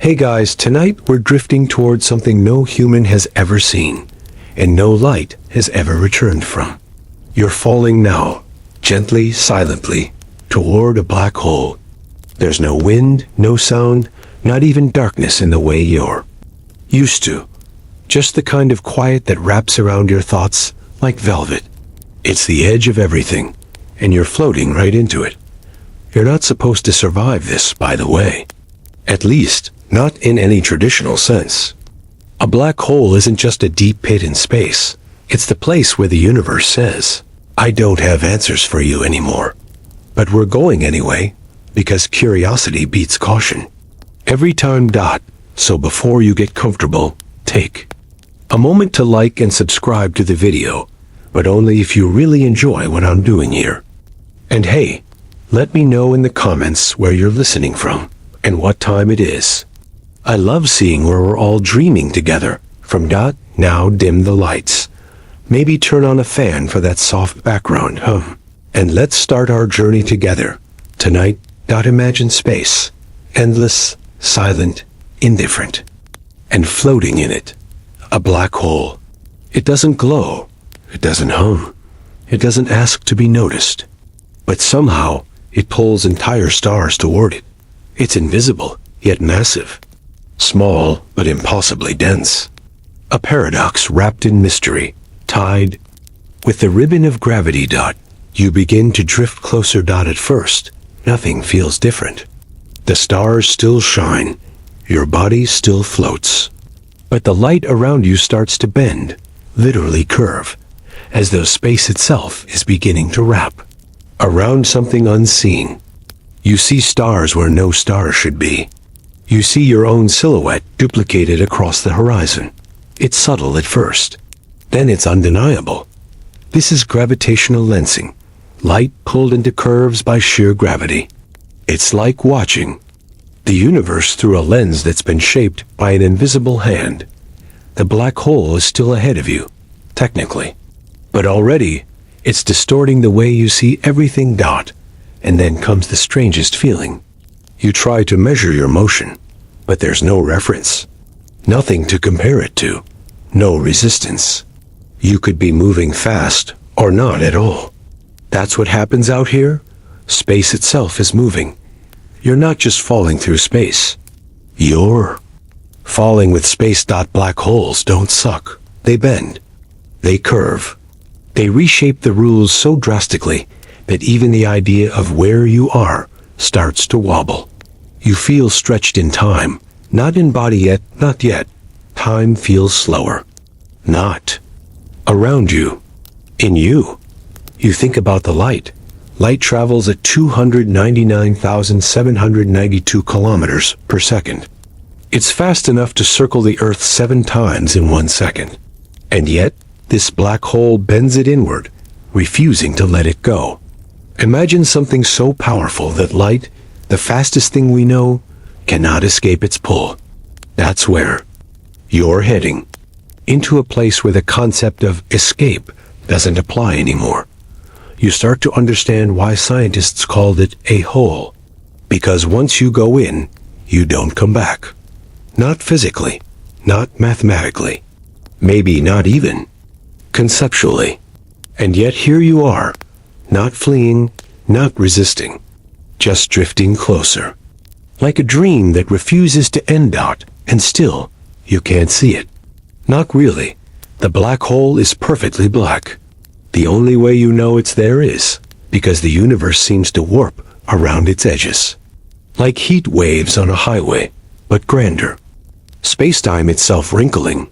Hey guys, tonight we're drifting towards something no human has ever seen, and no light has ever returned from. You're falling now, gently, silently, toward a black hole. There's no wind, no sound, not even darkness in the way you're used to. Just the kind of quiet that wraps around your thoughts like velvet. It's the edge of everything, and you're floating right into it. You're not supposed to survive this, by the way. At least, not in any traditional sense. A black hole isn't just a deep pit in space. It's the place where the universe says, I don't have answers for you anymore. But we're going anyway, because curiosity beats caution. Every time. So before you get comfortable, take a moment to like and subscribe to the video, but only if you really enjoy what I'm doing here. And hey, let me know in the comments where you're listening from and what time it is. I love seeing where we're all dreaming together. From now dim the lights. Maybe turn on a fan for that soft background hum. And let's start our journey together. Tonight, imagine space. Endless, silent, indifferent. And floating in it. A black hole. It doesn't glow. It doesn't hum. It doesn't ask to be noticed. But somehow, it pulls entire stars toward it. It's invisible, yet massive. Small, but impossibly dense. A paradox wrapped in mystery, tied with the ribbon of gravity. You begin to drift closer. At first, nothing feels different. The stars still shine. Your body still floats. But the light around you starts to bend, literally curve, as though space itself is beginning to wrap around something unseen. You see stars where no stars should be. You see your own silhouette duplicated across the horizon. It's subtle at first. Then it's undeniable. This is gravitational lensing. Light pulled into curves by sheer gravity. It's like watching the universe through a lens that's been shaped by an invisible hand. The black hole is still ahead of you, technically. But already, it's distorting the way you see everything. And then comes the strangest feeling. You try to measure your motion, but there's no reference. Nothing to compare it to. No resistance. You could be moving fast or not at all. That's what happens out here. Space itself is moving. You're not just falling through space. You're falling with space. Black holes don't suck. They bend. They curve. They reshape the rules so drastically that even the idea of where you are starts to wobble. You feel stretched in time, not in body yet, not yet. Time feels slower. Not around you, in you. You think about the light. Light travels at 299,792 kilometers per second. It's fast enough to circle the Earth 7 times in 1 second. And yet, this black hole bends it inward, refusing to let it go. Imagine something so powerful that light, the fastest thing we know, cannot escape its pull. That's where you're heading. Into a place where the concept of escape doesn't apply anymore. You start to understand why scientists called it a hole. Because once you go in, you don't come back. Not physically, not mathematically, maybe not even conceptually. And yet here you are, not fleeing, not resisting, just drifting closer. Like a dream that refuses to end. And still, you can't see it. Not really. The black hole is perfectly black. The only way you know it's there is because the universe seems to warp around its edges. Like heat waves on a highway, but grander. Space-time itself wrinkling.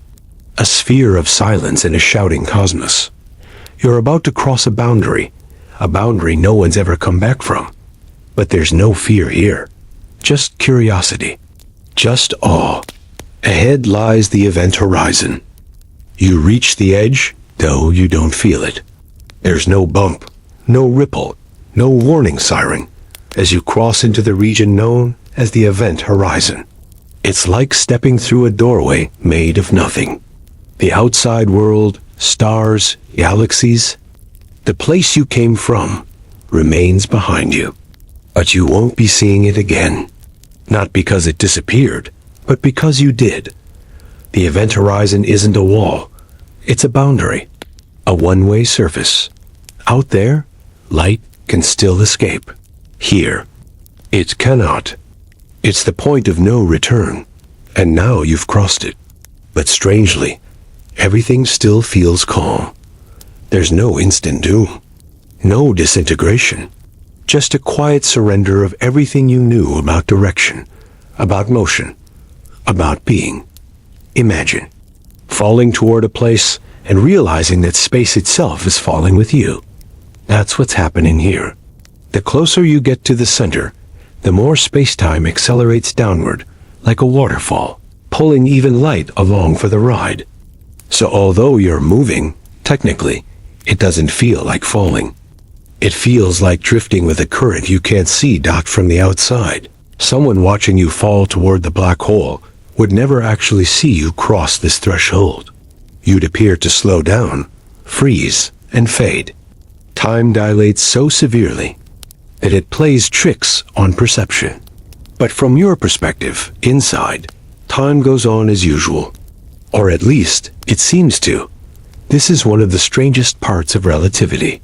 A sphere of silence in a shouting cosmos. You're about to cross a boundary no one's ever come back from. But there's no fear here. Just curiosity. Just awe. Ahead lies the event horizon. You reach the edge, though you don't feel it. There's no bump, no ripple, no warning siren, as you cross into the region known as the event horizon. It's like stepping through a doorway made of nothing. The outside world, stars, galaxies, the place you came from, remains behind you. But you won't be seeing it again. Not because it disappeared, But because you did, the event horizon isn't a wall. It's a boundary, a one-way surface. Out there, light can still escape. Here, it cannot. It's the point of no return, and now you've crossed it. But strangely, everything still feels calm. There's no instant doom, no disintegration, just a quiet surrender of everything you knew about direction, about motion, about being. Imagine falling toward a place and realizing that space itself is falling with you. That's what's happening here. The closer you get to the center, the more space-time accelerates downward, like a waterfall, pulling even light along for the ride. So although you're moving, technically, it doesn't feel like falling. It feels like drifting with a current you can't see from the outside. Someone watching you fall toward the black hole would never actually see you cross this threshold. You'd appear to slow down, freeze, and fade. Time dilates so severely that it plays tricks on perception. But from your perspective, inside, time goes on as usual. Or at least, it seems to. This is one of the strangest parts of relativity.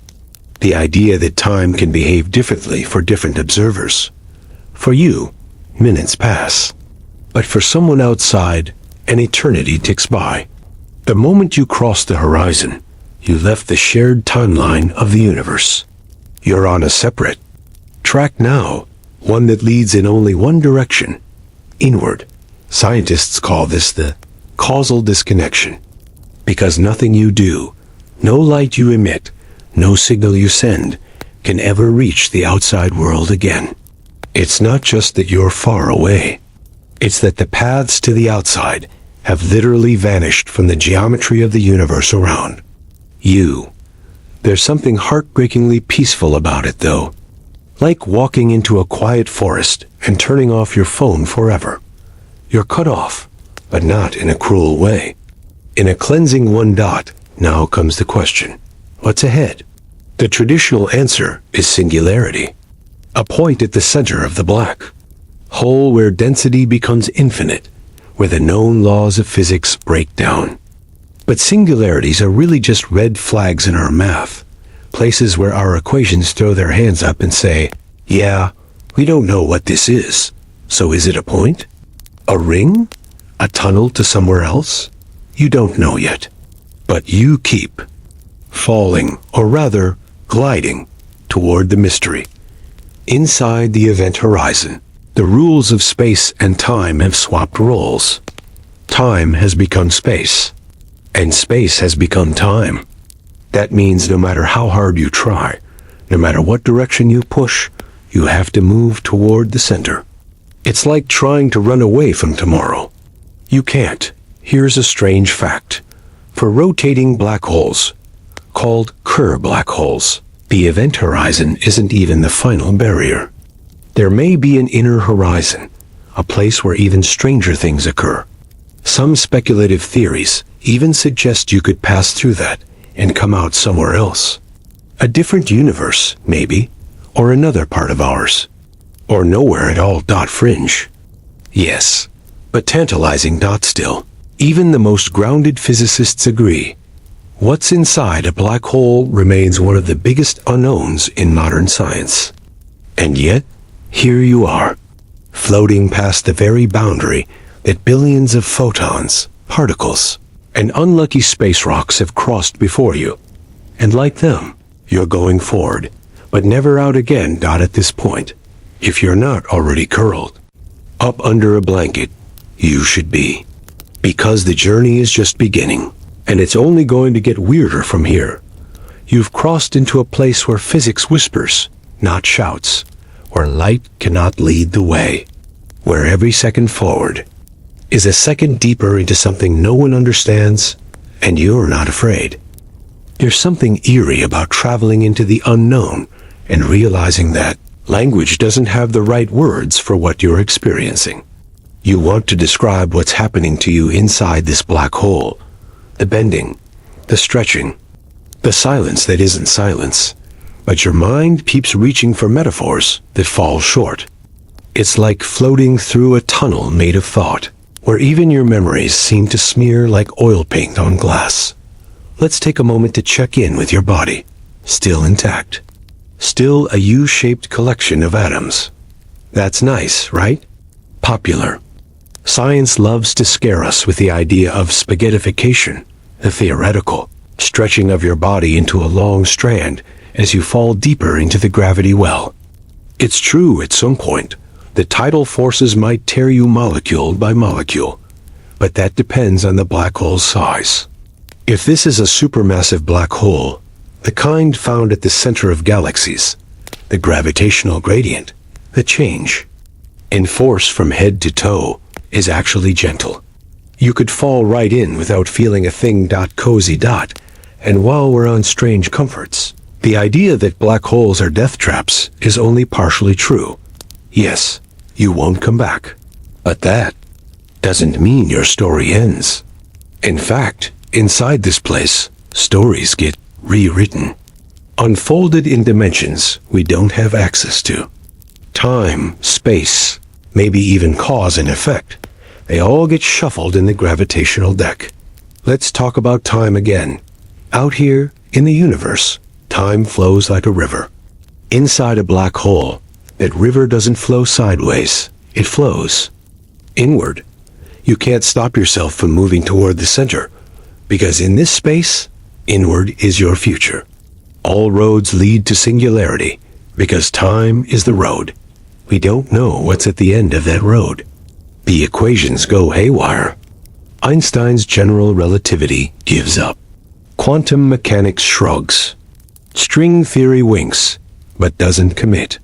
The idea that time can behave differently for different observers. For you, minutes pass. But for someone outside, an eternity ticks by. The moment you cross the horizon, you left the shared timeline of the universe. You're on a separate track now, one that leads in only one direction, inward. Scientists call this the causal disconnection. Because nothing you do, no light you emit, no signal you send, can ever reach the outside world again. It's not just that you're far away. It's that the paths to the outside have literally vanished from the geometry of the universe around you. There's something heartbreakingly peaceful about it, though. Like walking into a quiet forest and turning off your phone forever. You're cut off, but not in a cruel way. In a cleansing one dot, now comes the question. What's ahead? The traditional answer is singularity. A point at the center of the black hole where density becomes infinite, where the known laws of physics break down. But singularities are really just red flags in our math, places where our equations throw their hands up and say, yeah, we don't know what this is. So is it a point? A ring? A tunnel to somewhere else? You don't know yet. But you keep falling, or rather, gliding, toward the mystery. Inside the event horizon, the rules of space and time have swapped roles. Time has become space, and space has become time. That means no matter how hard you try, no matter what direction you push, you have to move toward the center. It's like trying to run away from tomorrow. You can't. Here's a strange fact. For rotating black holes, called Kerr black holes, the event horizon isn't even the final barrier. There may be an inner horizon, a place where even stranger things occur. Some speculative theories even suggest you could pass through that and come out somewhere else. A different universe, maybe, or another part of ours. Or nowhere at all. Fringe. Yes, but tantalizing. Still. Even the most grounded physicists agree. What's inside a black hole remains one of the biggest unknowns in modern science. And yet, here you are, floating past the very boundary that billions of photons, particles, and unlucky space rocks have crossed before you. And like them, you're going forward, but never out again. At this point, if you're not already curled up under a blanket, you should be. Because the journey is just beginning, and it's only going to get weirder from here. You've crossed into a place where physics whispers, not shouts, where light cannot lead the way, where every second forward is a second deeper into something no one understands, and you're not afraid. There's something eerie about traveling into the unknown and realizing that language doesn't have the right words for what you're experiencing. You want to describe what's happening to you inside this black hole, the bending, the stretching, the silence that isn't silence. But your mind keeps reaching for metaphors that fall short. It's like floating through a tunnel made of thought. where even your memories seem to smear like oil paint on glass. Let's take a moment to check in with your body, still intact. Still a U-shaped collection of atoms. That's nice, right? Popular. Science loves to scare us with the idea of spaghettification, the theoretical stretching of your body into a long strand as you fall deeper into the gravity well. It's true at some point that tidal forces might tear you molecule by molecule, but that depends on the black hole's size. If this is a supermassive black hole, the kind found at the center of galaxies, the gravitational gradient, the change in force from head to toe, is actually gentle. You could fall right in without feeling a thing. Cozy. And while we're on strange comforts, the idea that black holes are death traps is only partially true. Yes, you won't come back. But that doesn't mean your story ends. In fact, inside this place, stories get rewritten, unfolded in dimensions we don't have access to. Time, space, maybe even cause and effect. They all get shuffled in the gravitational deck. Let's talk about time again. Out here, in the universe, time flows like a river. Inside a black hole, that river doesn't flow sideways. It flows inward. You can't stop yourself from moving toward the center, because in this space, inward is your future. All roads lead to singularity, because time is the road. We don't know what's at the end of that road. The equations go haywire. Einstein's general relativity gives up. Quantum mechanics shrugs. String theory winks, but doesn't commit.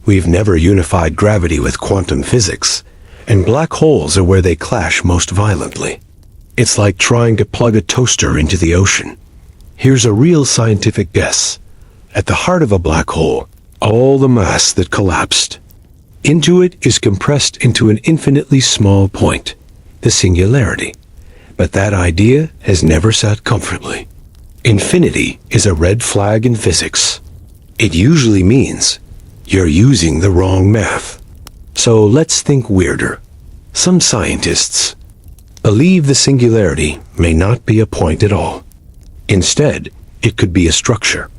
We've never unified gravity with quantum physics, and black holes are where they clash most violently. It's like trying to plug a toaster into the ocean. Here's a real scientific guess. At the heart of a black hole, all the mass that collapsed into it is compressed into an infinitely small point, the singularity. But that idea has never sat comfortably. Infinity is a red flag in physics. It usually means you're using the wrong math. So let's think weirder. Some scientists believe the singularity may not be a point at all. Instead, it could be a structure,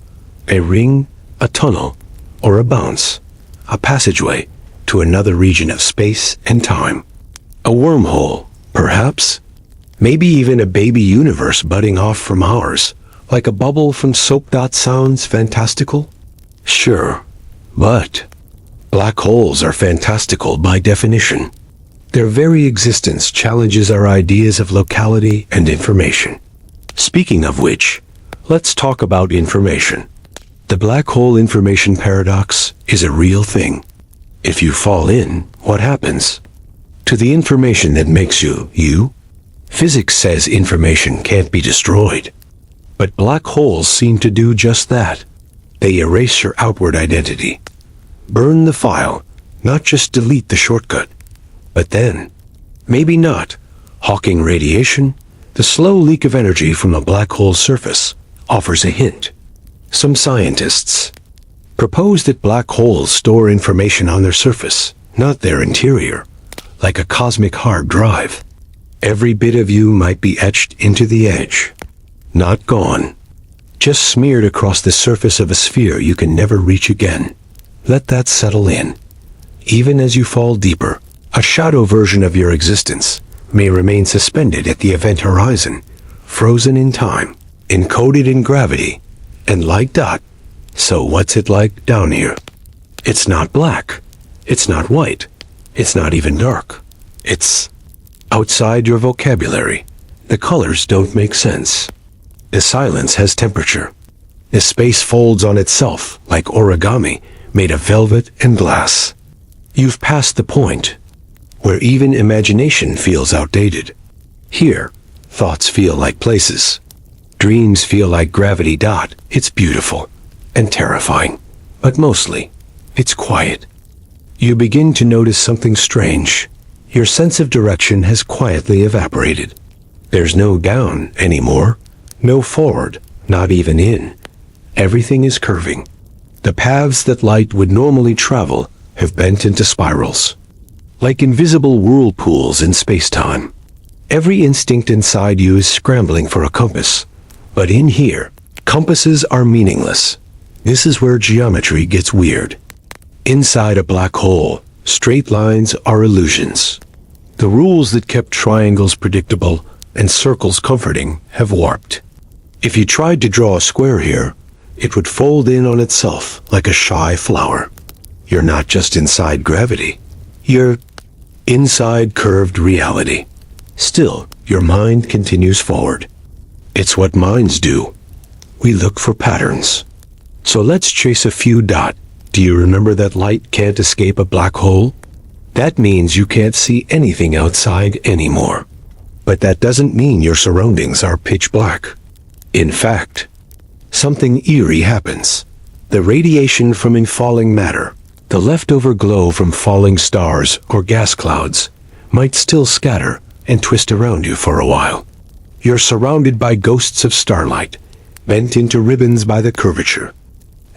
a ring, a tunnel, or a bounce, a passageway to another region of space and time. A wormhole, perhaps? Maybe even a baby universe budding off from ours, like a bubble from soap. Sounds fantastical? Sure, but black holes are fantastical by definition. Their very existence challenges our ideas of locality and information. Speaking of which, let's talk about information. The black hole information paradox is a real thing. If you fall in, what happens to the information that makes you, you? Physics says information can't be destroyed. But black holes seem to do just that. They erase your outward identity. Burn the file, not just delete the shortcut. But then, maybe not. Hawking radiation, the slow leak of energy from a black hole's surface, offers a hint. Some scientists propose that black holes store information on their surface, not their interior, like a cosmic hard drive. Every bit of you might be etched into the edge. Not gone. Just smeared across the surface of a sphere you can never reach again. Let that settle in. Even as you fall deeper, a shadow version of your existence may remain suspended at the event horizon, frozen in time, encoded in gravity, and light. So what's it like down here? It's not black. It's not white. It's not even dark. It's outside your vocabulary. The colors don't make sense. The silence has temperature. The space folds on itself like origami made of velvet and glass. You've passed the point where even imagination feels outdated. Here, thoughts feel like places. Dreams feel like gravity. It's beautiful and terrifying, but mostly, it's quiet. You begin to notice something strange. Your sense of direction has quietly evaporated. There's no down anymore, no forward, not even in. Everything is curving. The paths that light would normally travel have bent into spirals. like invisible whirlpools in space-time. Every instinct inside you is scrambling for a compass. But in here, compasses are meaningless. This is where geometry gets weird. Inside a black hole, straight lines are illusions. The rules that kept triangles predictable and circles comforting have warped. If you tried to draw a square here, it would fold in on itself like a shy flower. You're not just inside gravity. You're inside curved reality. Still, your mind continues forward. It's what minds do. We look for patterns. So let's chase a few dots. Do you remember that light can't escape a black hole? That means you can't see anything outside anymore. But that doesn't mean your surroundings are pitch black. In fact, something eerie happens. The radiation from infalling matter, the leftover glow from falling stars or gas clouds, might still scatter and twist around you for a while. You're surrounded by ghosts of starlight, bent into ribbons by the curvature.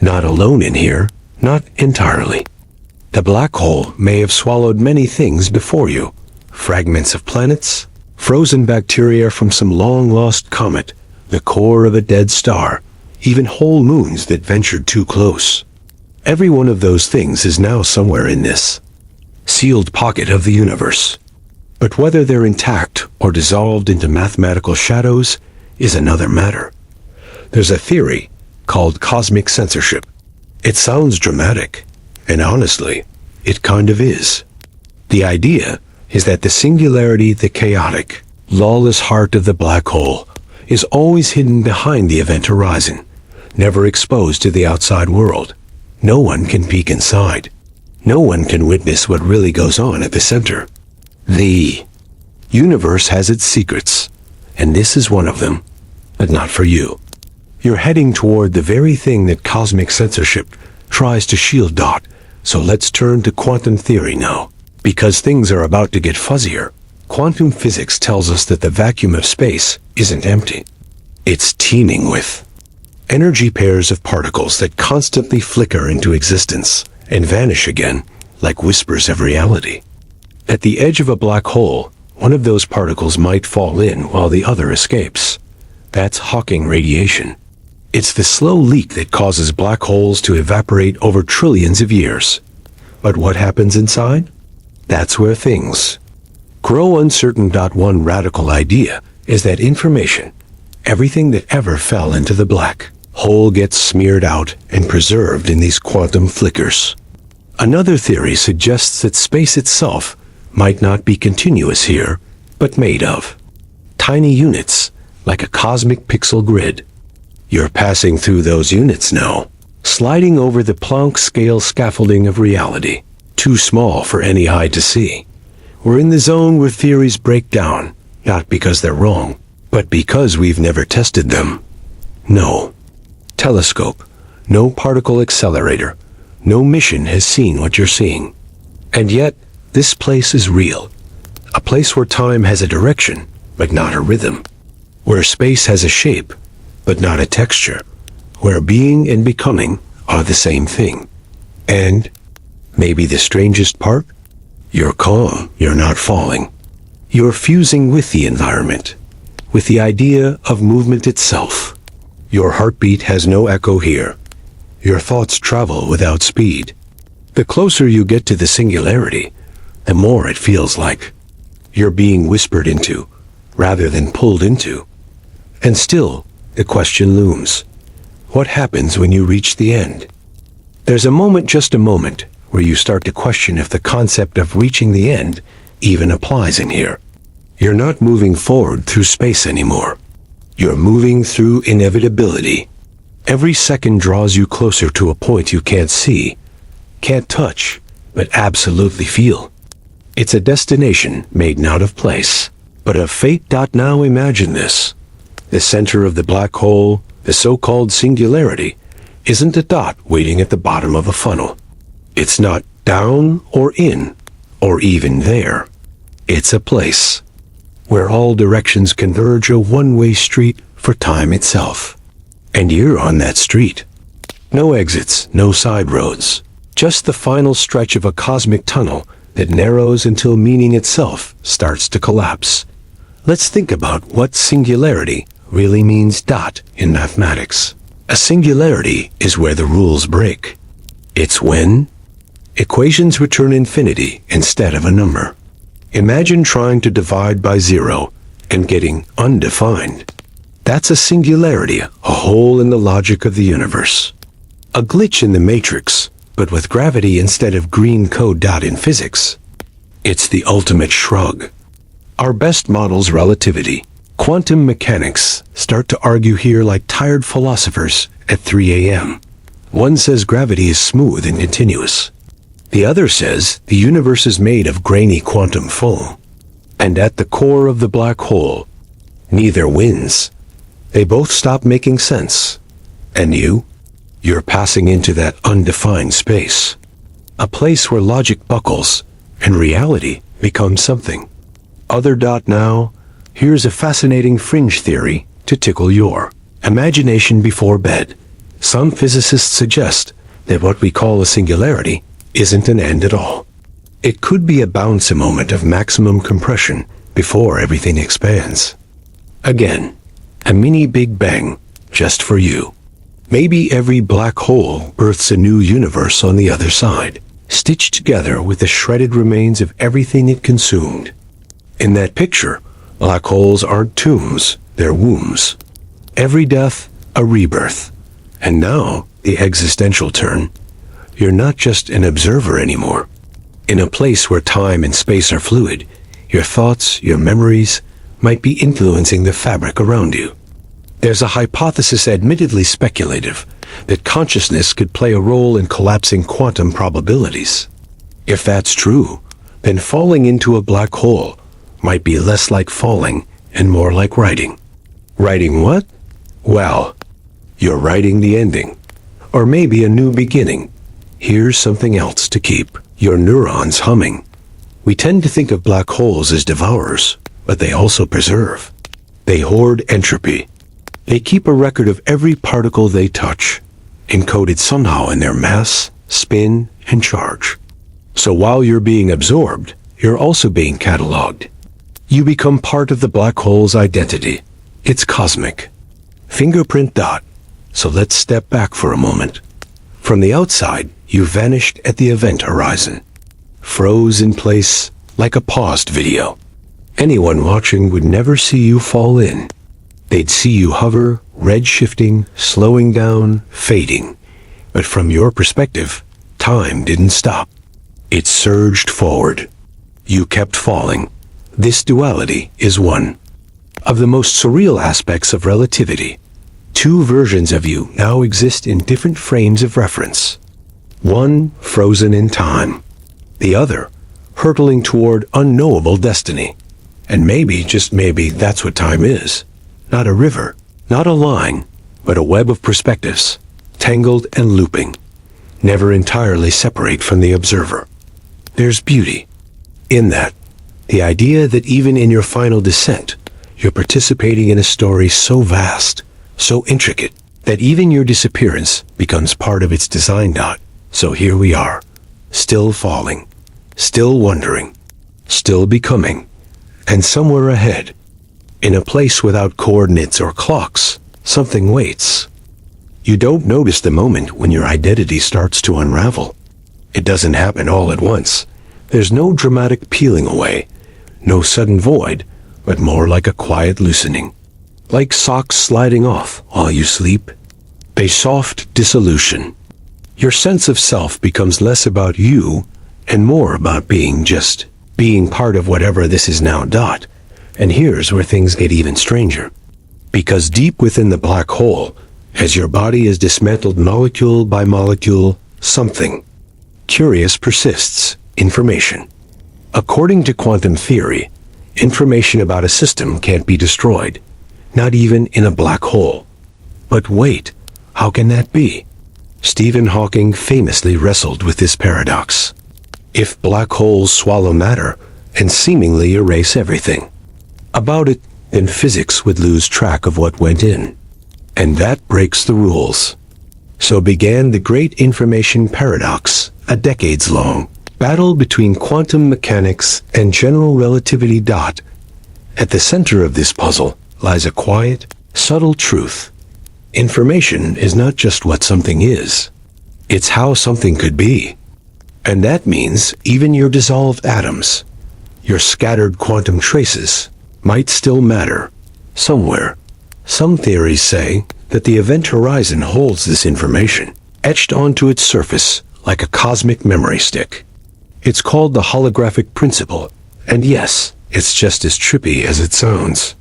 Not alone in here, not entirely. The black hole may have swallowed many things before you. Fragments of planets, frozen bacteria from some long-lost comet, the core of a dead star, even whole moons that ventured too close. Every one of those things is now somewhere in this sealed pocket of the universe. But whether they're intact or dissolved into mathematical shadows is another matter. There's a theory called cosmic censorship. It sounds dramatic, and honestly, it kind of is. The idea is that the singularity, the chaotic, lawless heart of the black hole, is always hidden behind the event horizon, never exposed to the outside world. No one can peek inside. No one can witness what really goes on at the center. The universe has its secrets, and this is one of them, but not for you. You're heading toward the very thing that cosmic censorship tries to shield. So let's turn to quantum theory now. Because things are about to get fuzzier, quantum physics tells us that the vacuum of space isn't empty. It's teeming with energy pairs of particles that constantly flicker into existence and vanish again, like whispers of reality. At the edge of a black hole, one of those particles might fall in while the other escapes. That's Hawking radiation. It's the slow leak that causes black holes to evaporate over trillions of years. But what happens inside? That's where things grow uncertain. One radical idea is that information, everything that ever fell into the black hole, gets smeared out and preserved in these quantum flickers. Another theory suggests that space itself might not be continuous here, but made of tiny units, like a cosmic pixel grid. You're passing through those units now, sliding over the Planck scale scaffolding of reality, too small for any eye to see. We're in the zone where theories break down, not because they're wrong, but because we've never tested them. No telescope, no particle accelerator, no mission has seen what you're seeing. And yet, this place is real. A place where time has a direction, but not a rhythm. Where space has a shape, but not a texture. Where being and becoming are the same thing. And maybe the strangest part? You're calm, you're not falling. You're fusing with the environment, with the idea of movement itself. Your heartbeat has no echo here. Your thoughts travel without speed. The closer you get to the singularity, the more it feels like you're being whispered into, rather than pulled into. And still, the question looms. What happens when you reach the end? There's a moment, just a moment, where you start to question if the concept of reaching the end even applies in here. You're not moving forward through space anymore. You're moving through inevitability. Every second draws you closer to a point you can't see, can't touch, but absolutely feel. It's a destination made not of place, but of fate. Now imagine this. The center of the black hole, the so-called singularity, isn't a dot waiting at the bottom of a funnel. It's not down or in, or even there. It's a place where all directions converge, a one-way street for time itself. And you're on that street. No exits, no side roads, just the final stretch of a cosmic tunnel that narrows until meaning itself starts to collapse. Let's think about what singularity really means in mathematics. A singularity is where the rules break. It's when equations return infinity instead of a number. Imagine trying to divide by 0 and getting undefined. That's a singularity, a hole in the logic of the universe. A glitch in the matrix, but with gravity instead of green code. In physics, it's the ultimate shrug. Our best model's relativity. Quantum mechanics start to argue here like tired philosophers at 3 a.m. One says gravity is smooth and continuous. The other says the universe is made of grainy quantum foam. And at the core of the black hole, neither wins. They both stop making sense. And you're passing into that undefined space. A place where logic buckles and reality becomes something other. Now, here's a fascinating fringe theory to tickle your imagination before bed. Some physicists suggest that what we call a singularity isn't an end at all. It could be a bouncy moment of maximum compression before everything expands. Again, a mini Big Bang just for you. Maybe every black hole births a new universe on the other side, stitched together with the shredded remains of everything it consumed. In that picture, black holes aren't tombs, they're wombs. Every death, a rebirth. And now, the existential turn. You're not just an observer anymore. In a place where time and space are fluid, your thoughts, your memories, might be influencing the fabric around you. There's a hypothesis, admittedly speculative, that consciousness could play a role in collapsing quantum probabilities. If that's true, then falling into a black hole might be less like falling and more like writing. Writing what? Well, you're writing the ending. Or maybe a new beginning. Here's something else to keep your neurons humming. We tend to think of black holes as devourers, but they also preserve. They hoard entropy. They keep a record of every particle they touch, encoded somehow in their mass, spin, and charge. So while you're being absorbed, you're also being cataloged. You become part of the black hole's identity. It's cosmic. Fingerprint. So let's step back for a moment. From the outside, you vanished at the event horizon, froze in place like a paused video. Anyone watching would never see you fall in. They'd see you hover, red-shifting, slowing down, fading. But from your perspective, time didn't stop. It surged forward. You kept falling. This duality is one of the most surreal aspects of relativity. Two versions of you now exist in different frames of reference. One frozen in time, the other hurtling toward unknowable destiny. And maybe, just maybe, that's what time is. Not a river, not a line, but a web of perspectives, tangled and looping, never entirely separate from the observer. There's beauty in that, the idea that even in your final descent, you're participating in a story so vast, so intricate, that even your disappearance becomes part of its design. So here we are, still falling, still wondering, still becoming, and somewhere ahead, in a place without coordinates or clocks, something waits. You don't notice the moment when your identity starts to unravel. It doesn't happen all at once. There's no dramatic peeling away, no sudden void, but more like a quiet loosening. Like socks sliding off while you sleep. A soft dissolution. Your sense of self becomes less about you and more about being part of whatever this is now. And here's where things get even stranger. Because deep within the black hole, as your body is dismantled molecule by molecule, something curious persists. Information. According to quantum theory, information about a system can't be destroyed, not even in a black hole. But wait, how can that be? Stephen Hawking famously wrestled with this paradox. If black holes swallow matter and seemingly erase everything about it, then physics would lose track of what went in. And that breaks the rules. So began the great information paradox, a decades-long battle between quantum mechanics and general relativity. At the center of this puzzle lies a quiet, subtle truth. Information is not just what something is. It's how something could be. And that means even your dissolved atoms, your scattered quantum traces, might still matter somewhere. Some theories say that the event horizon holds this information, etched onto its surface like a cosmic memory stick. It's called the holographic principle, and yes, it's just as trippy as it sounds.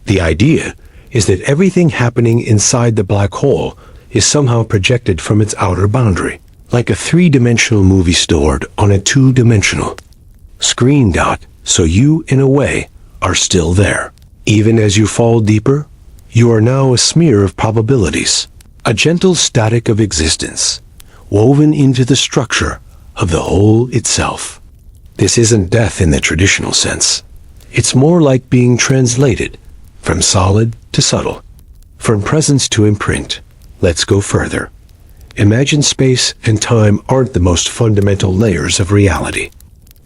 The idea is that everything happening inside the black hole is somehow projected from its outer boundary, like a three-dimensional movie stored on a two-dimensional screen. So you, in a way, are still there. Even as you fall deeper, you are now a smear of probabilities, a gentle static of existence, woven into the structure of the whole itself. This isn't death in the traditional sense. It's more like being translated from solid to subtle, from presence to imprint. Let's go further. Imagine space and time aren't the most fundamental layers of reality.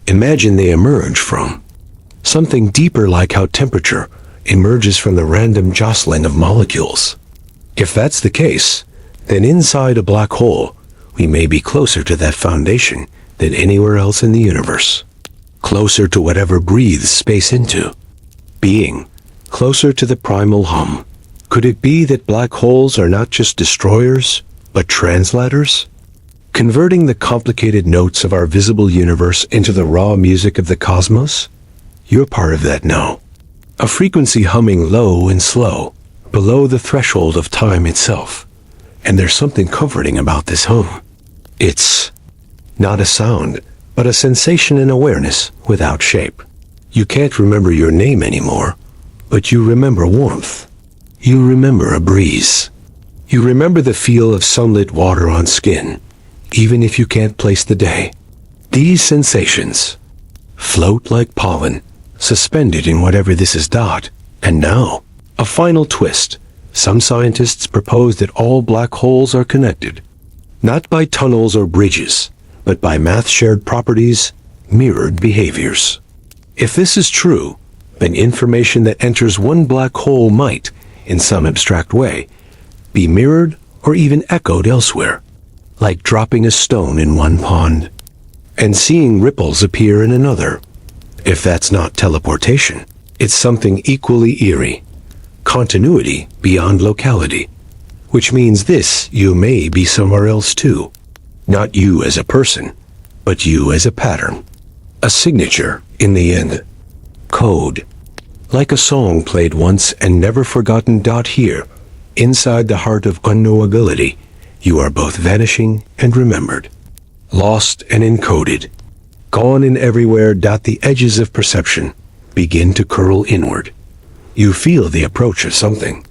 Imagine they emerge from something deeper, like how temperature emerges from the random jostling of molecules. If that's the case, then inside a black hole, we may be closer to that foundation than anywhere else in the universe. Closer to whatever breathes space into being, closer to the primal hum. Could it be that black holes are not just destroyers, but translators? Converting the complicated notes of our visible universe into the raw music of the cosmos? You're part of that now. A frequency humming low and slow, below the threshold of time itself. And there's something comforting about this hum. It's not a sound, but a sensation and awareness without shape. You can't remember your name anymore, but you remember warmth. You remember a breeze. You remember the feel of sunlit water on skin, even if you can't place the day. These sensations float like pollen, suspended in whatever this is. And now, a final twist. Some scientists propose that all black holes are connected, not by tunnels or bridges, but by math-shared properties, mirrored behaviors. If this is true, then information that enters one black hole might, in some abstract way, be mirrored or even echoed elsewhere, like dropping a stone in one pond and seeing ripples appear in another. If that's not teleportation, it's something equally eerie. Continuity beyond locality, which means you may be somewhere else too. Not you as a person, but you as a pattern. A signature in the end. Code. Like a song played once and never forgotten. Here, inside the heart of unknowability, you are both vanishing and remembered. Lost and encoded. Gone and everywhere. The edges of perception begin to curl inward. You feel the approach of something.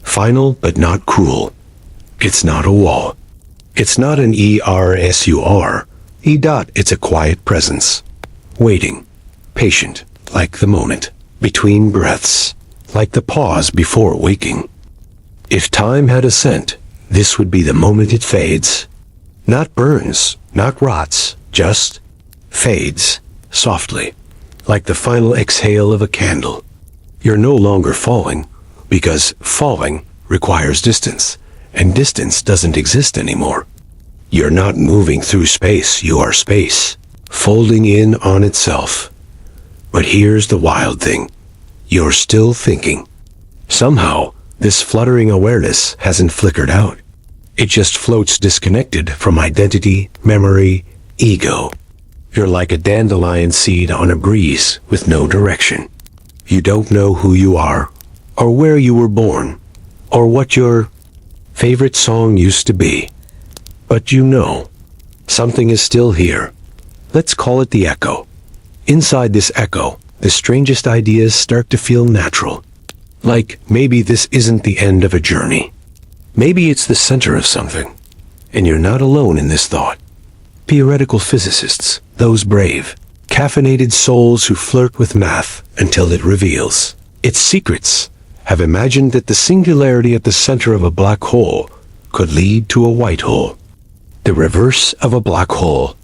Final but not cruel. It's not a wall. It's not an ERSUR. It's a quiet presence. Waiting. Patient, like the moment between breaths, like the pause before waking. If time had a scent, this would be the moment it fades. Not burns, not rots, just fades, softly, like the final exhale of a candle. You're no longer falling, because falling requires distance, and distance doesn't exist anymore. You're not moving through space, you are space, folding in on itself. But here's the wild thing. You're still thinking. Somehow, this fluttering awareness hasn't flickered out. It just floats disconnected from identity, memory, ego. You're like a dandelion seed on a breeze with no direction. You don't know who you are, or where you were born, or what your favorite song used to be. But you know, something is still here. Let's call it the echo. Inside this echo, the strangest ideas start to feel natural. Like maybe this isn't the end of a journey. Maybe it's the center of something. And you're not alone in this thought. Theoretical physicists, those brave, caffeinated souls who flirt with math until it reveals its secrets, have imagined that the singularity at the center of a black hole could lead to a white hole. The reverse of a black hole.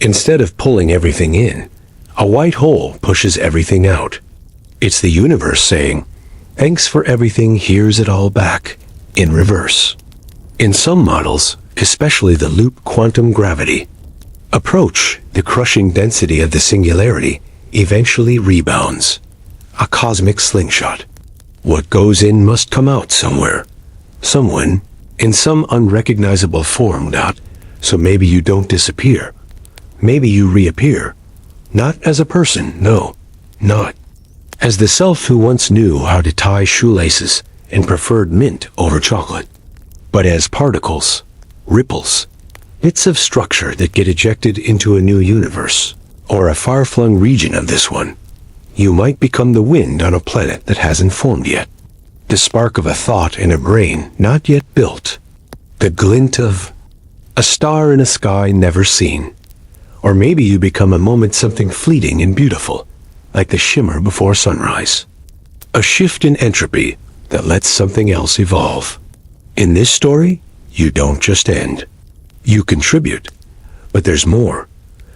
Instead of pulling everything in, a white hole pushes everything out. It's the universe saying, "Thanks for everything, here's it all back," in reverse. In some models, especially the loop quantum gravity, approach the crushing density of the singularity eventually rebounds. A cosmic slingshot. What goes in must come out somewhere. Someone, in some unrecognizable form. So maybe you don't disappear. Maybe you reappear. Not as a person, no, not as the self who once knew how to tie shoelaces and preferred mint over chocolate, but as particles, ripples, bits of structure that get ejected into a new universe, or a far-flung region of this one. You might become the wind on a planet that hasn't formed yet, the spark of a thought in a brain not yet built, the glint of a star in a sky never seen. Or maybe you become a moment something fleeting and beautiful, like the shimmer before sunrise. A shift in entropy that lets something else evolve. In this story, you don't just end. You contribute. But there's more.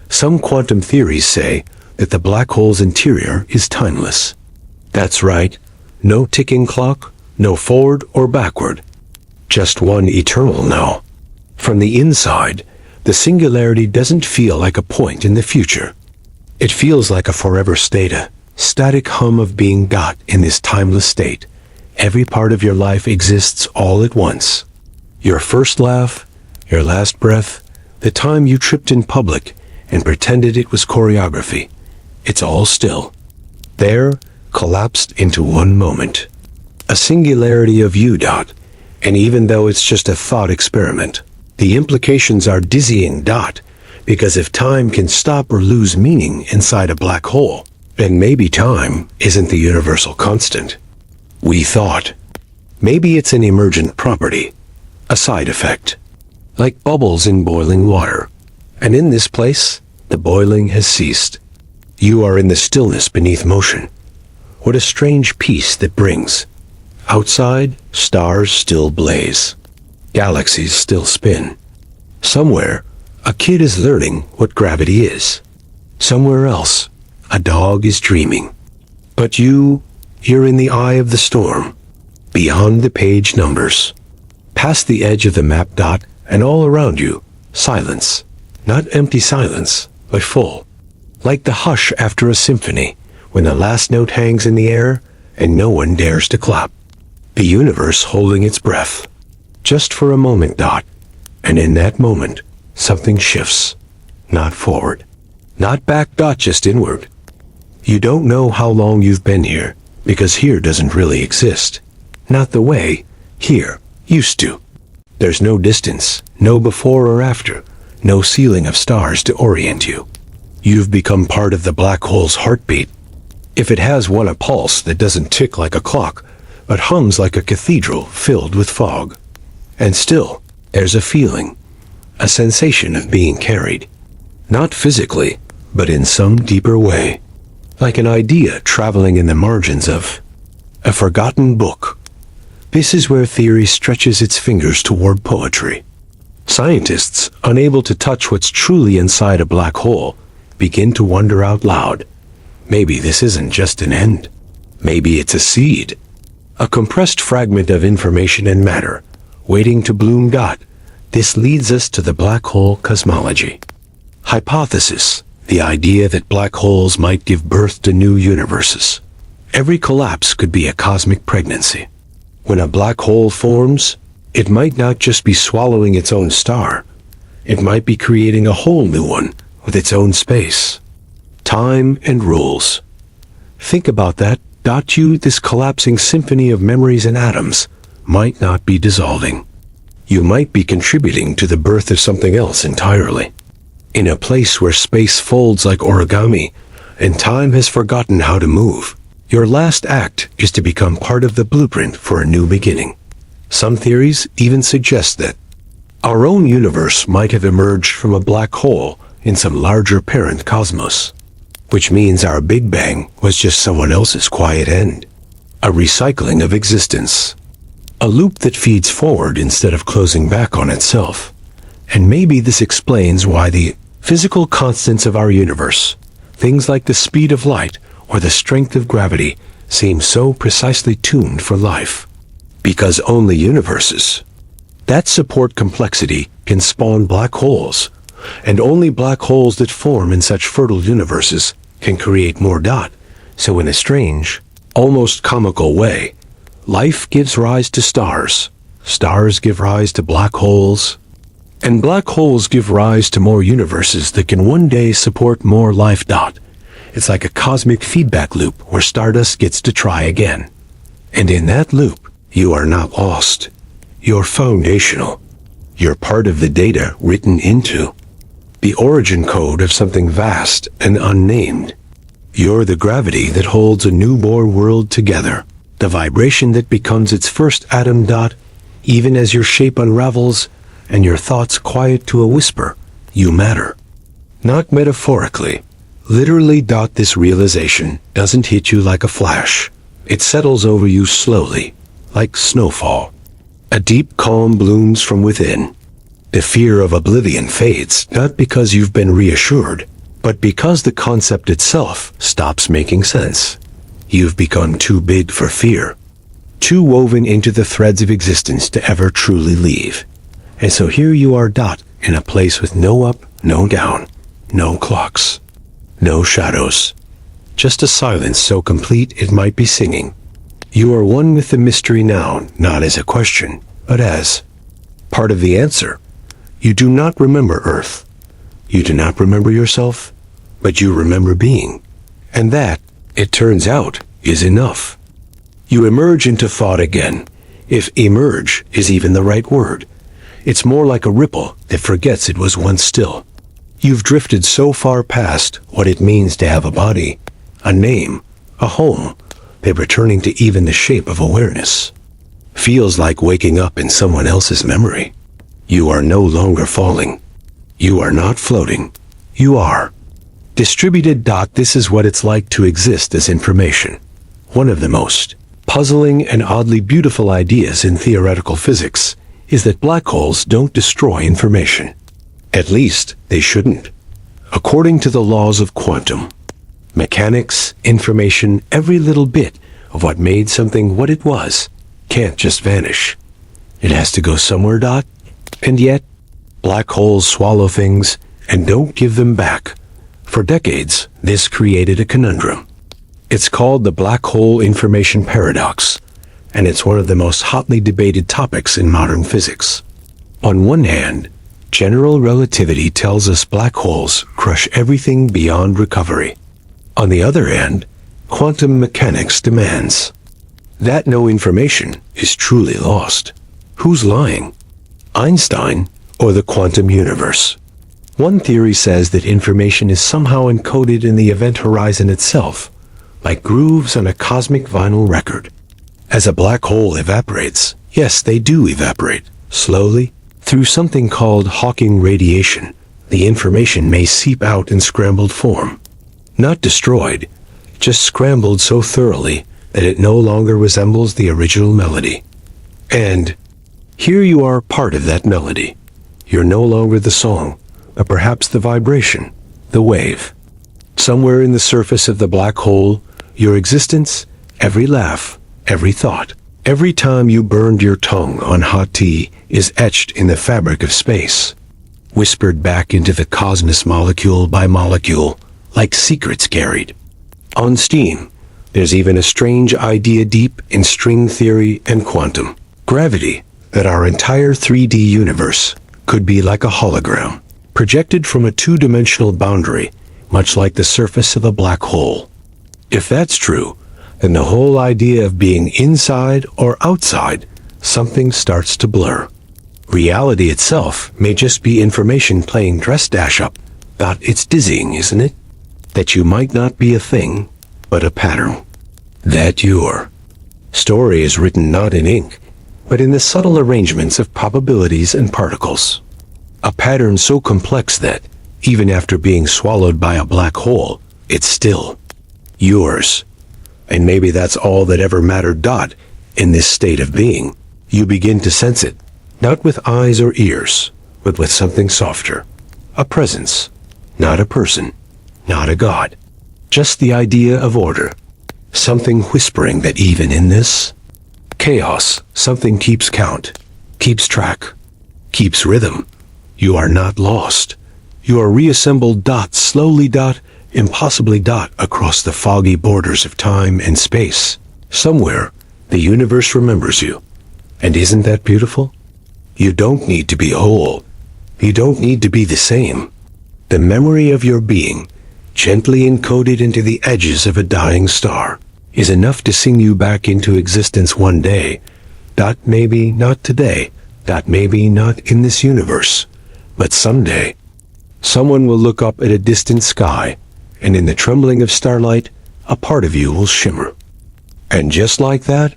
Some quantum theories say that the black hole's interior is timeless. That's right. No ticking clock, no forward or backward. Just one eternal now. From the inside, the singularity doesn't feel like a point in the future. It feels like a forever state, a static hum of being in this timeless state. Every part of your life exists all at once. Your first laugh, your last breath, the time you tripped in public and pretended it was choreography. It's all still. There, collapsed into one moment. A singularity of you. And even though it's just a thought experiment, the implications are dizzying. Because if time can stop or lose meaning inside a black hole, then maybe time isn't the universal constant. We thought. Maybe it's an emergent property, a side effect, like bubbles in boiling water. And in this place, the boiling has ceased. You are in the stillness beneath motion. What a strange peace that brings. Outside, stars still blaze. Galaxies still spin. Somewhere, a kid is learning what gravity is. Somewhere else, a dog is dreaming. But you're in the eye of the storm, beyond the page numbers, past the edge of the map. And all around you, silence. Not empty silence, but full. Like the hush after a symphony, when the last note hangs in the air and no one dares to clap. The universe holding its breath. Just for a moment. And in that moment, something shifts. Not forward. Not back. Just inward. You don't know how long you've been here, because here doesn't really exist. Not the way here used to. There's no distance, no before or after, no ceiling of stars to orient you. You've become part of the black hole's heartbeat. If it has one, a pulse that doesn't tick like a clock, but hums like a cathedral filled with fog. And still, there's a feeling, a sensation of being carried. Not physically, but in some deeper way. Like an idea traveling in the margins of a forgotten book. This is where theory stretches its fingers toward poetry. Scientists, unable to touch what's truly inside a black hole, begin to wonder out loud. Maybe this isn't just an end. Maybe it's a seed. A compressed fragment of information and matter, waiting to bloom. This leads us to the black hole cosmology. Hypothesis, the idea that black holes might give birth to new universes. Every collapse could be a cosmic pregnancy. When a black hole forms, it might not just be swallowing its own star. It might be creating a whole new one with its own space, time, and rules. Think about that. This collapsing symphony of memories and atoms might not be dissolving. You might be contributing to the birth of something else entirely. In a place where space folds like origami and time has forgotten how to move, your last act is to become part of the blueprint for a new beginning. Some theories even suggest that our own universe might have emerged from a black hole in some larger parent cosmos, which means our Big Bang was just someone else's quiet end. A recycling of existence. A loop that feeds forward instead of closing back on itself. And maybe this explains why the Physical constants of our universe, things like the speed of light or the strength of gravity, seem so precisely tuned for life. Because only universes that support complexity can spawn black holes, and only black holes that form in such fertile universes can create more. So in a strange, almost comical way, life gives rise to stars, stars give rise to black holes, and black holes give rise to more universes that can one day support more life. It's like a cosmic feedback loop where stardust gets to try again. And in that loop, you are not lost. You're foundational. You're part of the data written into the origin code of something vast and unnamed. You're the gravity that holds a newborn world together, the vibration that becomes its first atom. Even as your shape unravels and your thoughts quiet to a whisper, you matter. Not metaphorically, literally. This realization doesn't hit you like a flash. It settles over you slowly, like snowfall. A deep calm blooms from within. The fear of oblivion fades, not because you've been reassured, but because the concept itself stops making sense. You've become too big for fear, too woven into the threads of existence to ever truly leave. And so here you are. In a place with no up, no down, no clocks, no shadows. Just a silence so complete it might be singing. You are one with the mystery now, not as a question, but as part of the answer. You do not remember Earth. You do not remember yourself, but you remember being. And that, it turns out, is enough. You emerge into thought again, if emerge is even the right word. It's more like a ripple that forgets it was once still. You've drifted so far past what it means to have a body, a name, a home, that returning to even the shape of awareness feels like waking up in someone else's memory. You are no longer falling. You are not floating. You are distributed. This is what it's like to exist as information. One of the most puzzling and oddly beautiful ideas in theoretical physics is that black holes don't destroy information. At least, they shouldn't. According to the laws of quantum mechanics, information, every little bit of what made something what it was, can't just vanish. It has to go somewhere. And yet, black holes swallow things and don't give them back. For decades, this created a conundrum. It's called the black hole information paradox, and it's one of the most hotly debated topics in modern physics. On one hand, general relativity tells us black holes crush everything beyond recovery. On the other hand, quantum mechanics demands that no information is truly lost. Who's lying? Einstein or the quantum universe? One theory says that information is somehow encoded in the event horizon itself, like grooves on a cosmic vinyl record. As a black hole evaporates, yes, they do evaporate, slowly, through something called Hawking radiation, the information may seep out in scrambled form. Not destroyed, just scrambled so thoroughly that it no longer resembles the original melody. And here you are, part of that melody. You're no longer the song, but perhaps the vibration, the wave. Somewhere in the surface of the black hole, your existence, every laugh, every thought, every time you burned your tongue on hot tea is etched in the fabric of space, whispered back into the cosmos molecule by molecule, like secrets carried on steam. There's even a strange idea deep in string theory and quantum gravity, that our entire 3D universe could be like a hologram, projected from a two-dimensional boundary, much like the surface of a black hole. If that's true, then the whole idea of being inside or outside, something starts to blur. Reality itself may just be information playing dress dash up. It's dizzying, isn't it? That you might not be a thing, but a pattern. That your story is written not in ink, but in the subtle arrangements of probabilities and particles. A pattern so complex that, even after being swallowed by a black hole, it's still yours. And maybe that's all that ever mattered. In this state of being, you begin to sense it, not with eyes or ears, but with something softer. A presence, Not a person, not a god. Just the idea of order. Something whispering that even in this chaos, something keeps count, keeps track, keeps rhythm. You are not lost. You are reassembled dot, slowly dot, impossibly dot across the foggy borders of time and space. Somewhere, the universe remembers you. And isn't that beautiful? You don't need to be whole. You don't need to be the same. The memory of your being, gently encoded into the edges of a dying star, is enough to sing you back into existence one day. Dot maybe not today, dot maybe not in this universe, but someday. Someone will look up at a distant sky, and in the trembling of starlight, a part of you will shimmer. And just like that,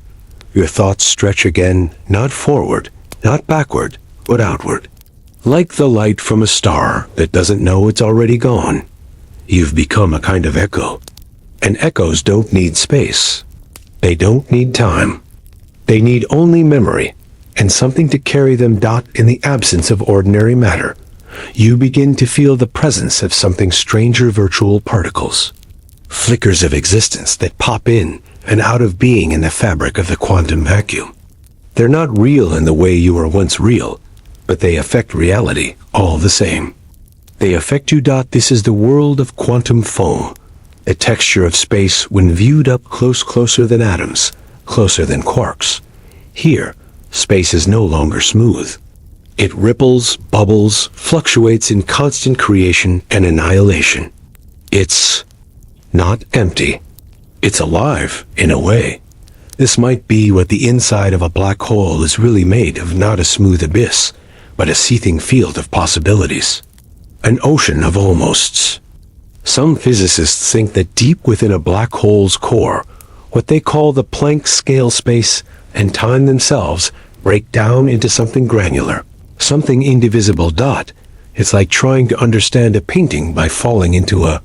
your thoughts stretch again, not forward, not backward, but outward. Like the light from a star that doesn't know it's already gone. You've become a kind of echo. And echoes don't need space. They don't need time. They need only memory, and something to carry them dot in the absence of ordinary matter. You begin to feel the presence of something stranger, virtual particles. Flickers of existence that pop in and out of being in the fabric of the quantum vacuum. They're not real in the way you were once real, but they affect reality all the same. They affect you. This is the world of quantum foam, a texture of space when viewed up close, closer than atoms, closer than quarks. Here, space is no longer smooth. It ripples, bubbles, fluctuates in constant creation and annihilation. It's not empty. It's alive, in a way. This might be what the inside of a black hole is really made of, not a smooth abyss, but a seething field of possibilities. An ocean of almosts. Some physicists think that deep within a black hole's core, what they call the Planck scale, space and time themselves break down into something granular, something indivisible. It's like trying to understand a painting by falling into a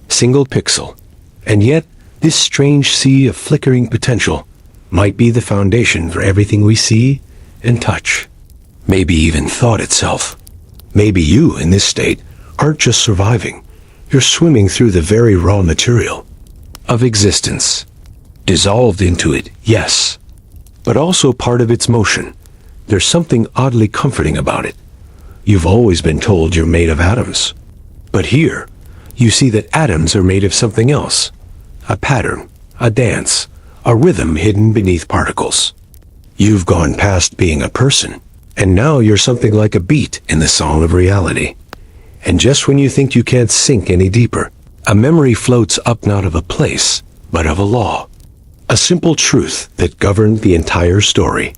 single pixel. And yet, this strange sea of flickering potential might be the foundation for everything we see and touch. Maybe even thought itself. Maybe you, in this state, aren't just surviving. You're swimming through the very raw material of existence. Dissolved into it, yes, but also part of its motion. There's something oddly comforting about it. You've always been told you're made of atoms. But here, you see that atoms are made of something else. A pattern, a dance, a rhythm hidden beneath particles. You've gone past being a person, and now you're something like a beat in the song of reality. And just when you think you can't sink any deeper, a memory floats up, not of a place, but of a law. A simple truth that governed the entire story.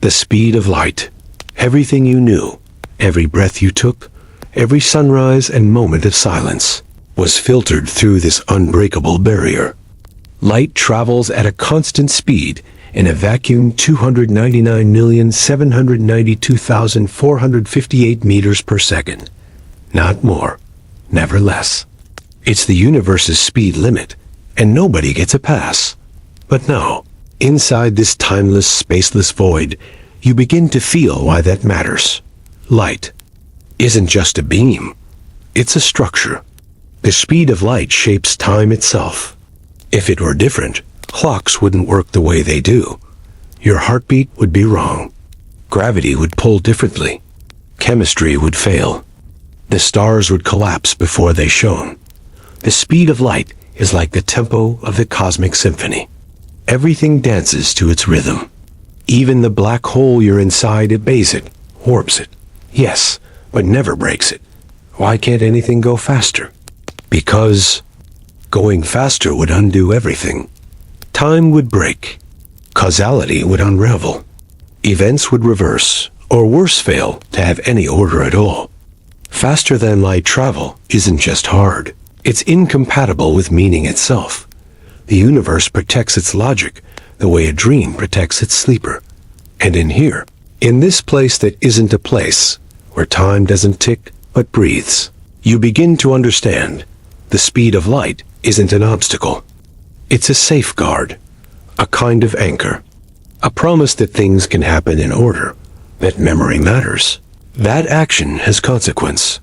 The speed of light. Everything you knew, every breath you took, every sunrise and moment of silence, was filtered through this unbreakable barrier. Light travels at a constant speed in a vacuum 299,792,458 meters per second. Not more, never less. It's the universe's speed limit, and nobody gets a pass. But no, inside this timeless, spaceless void, you begin to feel why that matters. Light isn't just a beam, it's a structure. The speed of light shapes time itself. If it were different, clocks wouldn't work the way they do. Your heartbeat would be wrong. Gravity would pull differently. Chemistry would fail. The stars would collapse before they shone. The speed of light is like the tempo of the cosmic symphony. Everything dances to its rhythm. Even the black hole you're inside obeys it, warps it. Yes, but never breaks it. Why can't anything go faster? Because going faster would undo everything. Time would break. Causality would unravel. Events would reverse, or worse, fail to have any order at all. Faster than light travel isn't just hard. It's incompatible with meaning itself. The universe protects its logic the way a dream protects its sleeper. And in here, in this place that isn't a place, where time doesn't tick but breathes, you begin to understand the speed of light isn't an obstacle. It's a safeguard, a kind of anchor, a promise that things can happen in order, that memory matters. That action has consequence.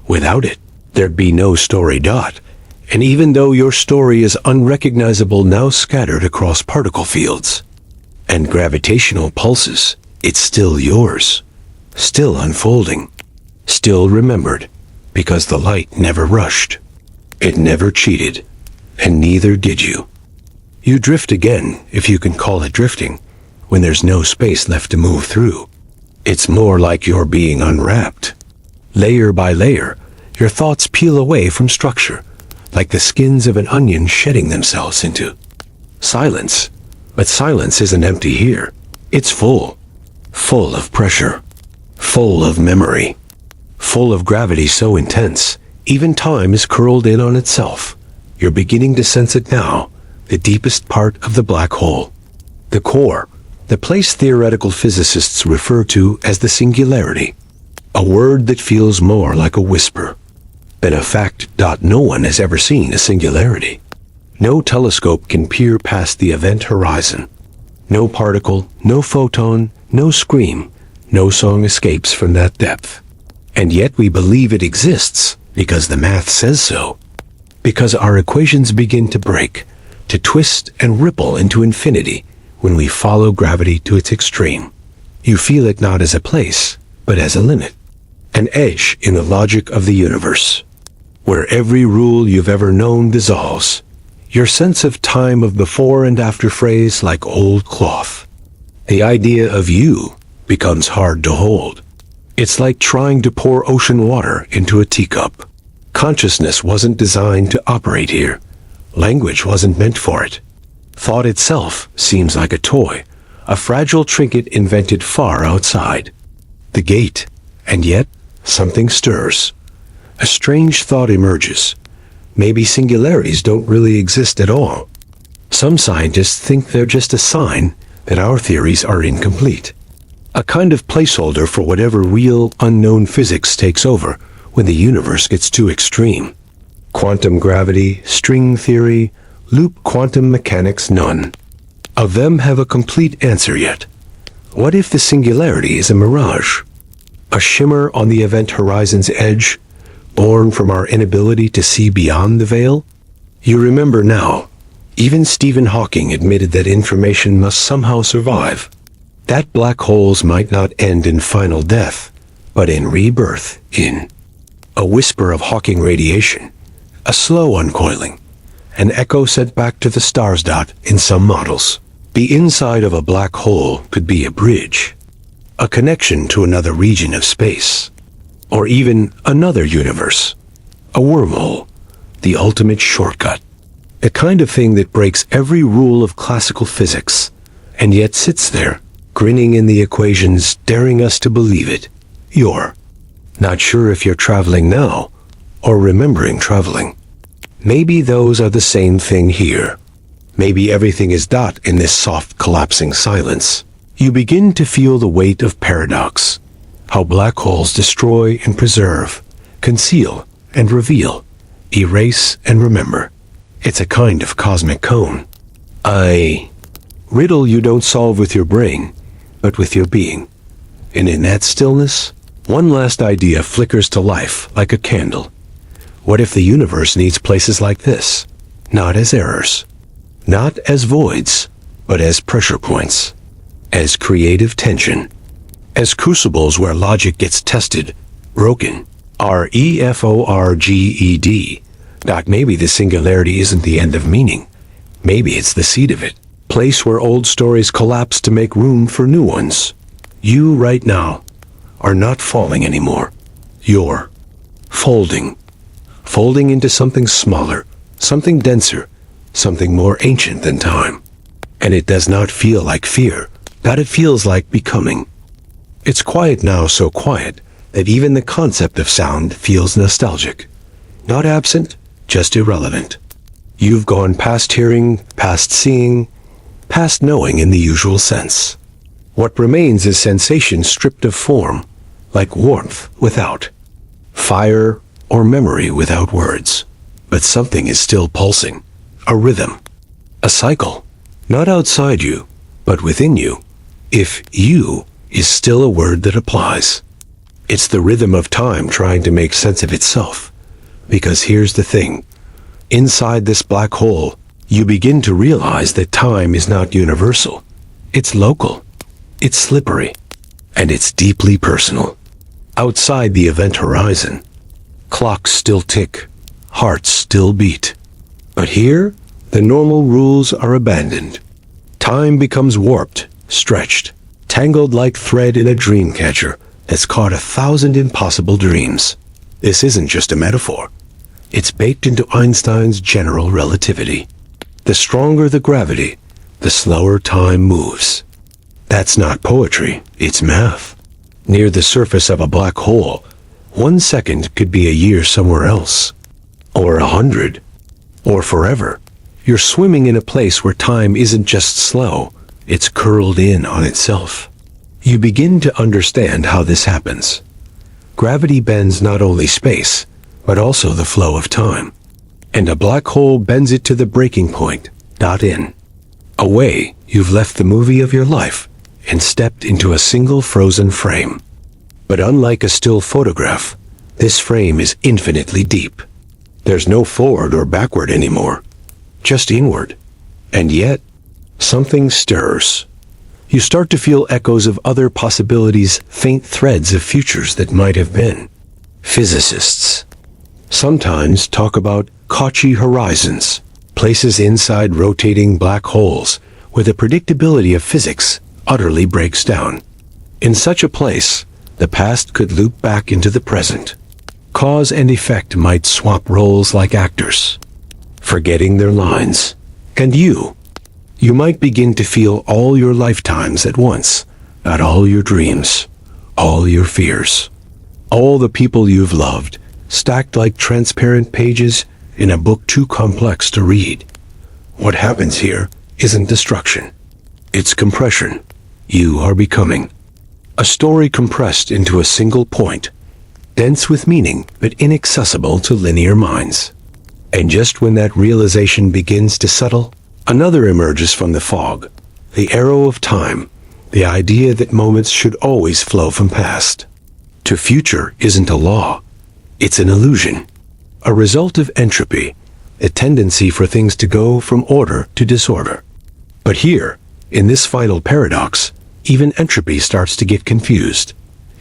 Without it, There'd be no story dot, and even though your story is unrecognizable now scattered across particle fields and gravitational pulses, it's still yours, still unfolding, still remembered, because the light never rushed. It never cheated, and neither did you. You drift again, if you can call it drifting, when there's no space left to move through. It's more like you're being unwrapped. Layer by layer, your thoughts peel away from structure, like the skins of an onion shedding themselves into silence. But silence isn't empty here. It's full. Full of pressure. Full of memory. Full of gravity so intense, even time is curled in on itself. You're beginning to sense it now, the deepest part of the black hole. The core, the place theoretical physicists refer to as the singularity. A word that feels more like a whisper than a fact. No one has ever seen a singularity. No telescope can peer past the event horizon. No particle, no photon, no scream, no song escapes from that depth. And yet we believe it exists because the math says so. Because our equations begin to break, to twist and ripple into infinity when we follow gravity to its extreme. You feel it not as a place, but as a limit. An edge in the logic of the universe, where every rule you've ever known dissolves. Your sense of time of before and after phrase like old cloth. The idea of you becomes hard to hold. It's like trying to pour ocean water into a teacup. Consciousness wasn't designed to operate here. Language wasn't meant for it. Thought itself seems like a toy, a fragile trinket invented far outside the gate. And yet, something stirs. A strange thought emerges. Maybe singularities don't really exist at all. Some scientists think they're just a sign that our theories are incomplete. A kind of placeholder for whatever real, unknown physics takes over when the universe gets too extreme. Quantum gravity, string theory, loop quantum mechanics, none of them have a complete answer yet. What if the singularity is a mirage? A shimmer on the event horizon's edge, born from our inability to see beyond the veil? You remember now, even Stephen Hawking admitted that information must somehow survive. That black holes might not end in final death, but in rebirth, in a whisper of Hawking radiation, a slow uncoiling, an echo sent back to the stars. In some models, the inside of a black hole could be a bridge, a connection to another region of space, or even another universe, a wormhole, the ultimate shortcut, a kind of thing that breaks every rule of classical physics, and yet sits there, grinning in the equations, daring us to believe it. You're not sure if you're traveling now, or remembering traveling. Maybe those are the same thing here. Maybe everything is in this soft, collapsing silence. You begin to feel the weight of paradox, how black holes destroy and preserve, conceal and reveal, erase and remember. It's a kind of cosmic cone. A riddle you don't solve with your brain, but with your being. And in that stillness, one last idea flickers to life like a candle. What if the universe needs places like this? Not as errors, not as voids, but as pressure points, as creative tension, as crucibles where logic gets tested, broken. REFORGED. Maybe the singularity isn't the end of meaning. Maybe it's the seed of it. Place where old stories collapse to make room for new ones. You right now are not falling anymore. You're folding. Folding into something smaller, something denser, something more ancient than time. And it does not feel like fear. It feels like becoming. It's quiet now, so quiet that even the concept of sound feels nostalgic. Not absent, just irrelevant. You've gone past hearing, past seeing, past knowing in the usual sense. What remains is sensation stripped of form, like warmth without fire or memory without words. But something is still pulsing, a rhythm, a cycle, not outside you, but within you. If you is still a word that applies. It's the rhythm of time trying to make sense of itself, Because here's the thing. Inside this black hole, you begin to realize that time is not universal. It's local. It's slippery. And it's deeply personal. Outside the event horizon, clocks still tick, hearts still beat. But here, the normal rules are abandoned. Time becomes warped, stretched, tangled like thread in a dream catcher that's caught 1,000 impossible dreams. This isn't just a metaphor. It's baked into Einstein's general relativity. The stronger the gravity, the slower time moves. That's not poetry, it's math. Near the surface of a black hole, 1 second could be a year somewhere else. Or 100. Or forever. You're swimming in a place where time isn't just slow, it's curled in on itself. You begin to understand how this happens. Gravity bends not only space, but also the flow of time. And a black hole bends it to the breaking point, in. Away, you've left the movie of your life and stepped into a single frozen frame. But unlike a still photograph, this frame is infinitely deep. There's no forward or backward anymore, just inward. And yet, something stirs. You start to feel echoes of other possibilities, faint threads of futures that might have been. Physicists sometimes talk about Cauchy horizons, places inside rotating black holes where the predictability of physics utterly breaks down. In such a place, the past could loop back into the present. Cause and effect might swap roles like actors, forgetting their lines. And you might begin to feel all your lifetimes at once, not all your dreams, all your fears, all the people you've loved, stacked like transparent pages in a book too complex to read. What happens here isn't destruction. It's compression. You are becoming. A story compressed into a single point, dense with meaning but inaccessible to linear minds. And just when that realization begins to settle, another emerges from the fog, the arrow of time, the idea that moments should always flow from past to future isn't a law. It's an illusion, a result of entropy, a tendency for things to go from order to disorder. But here, in this final paradox, even entropy starts to get confused.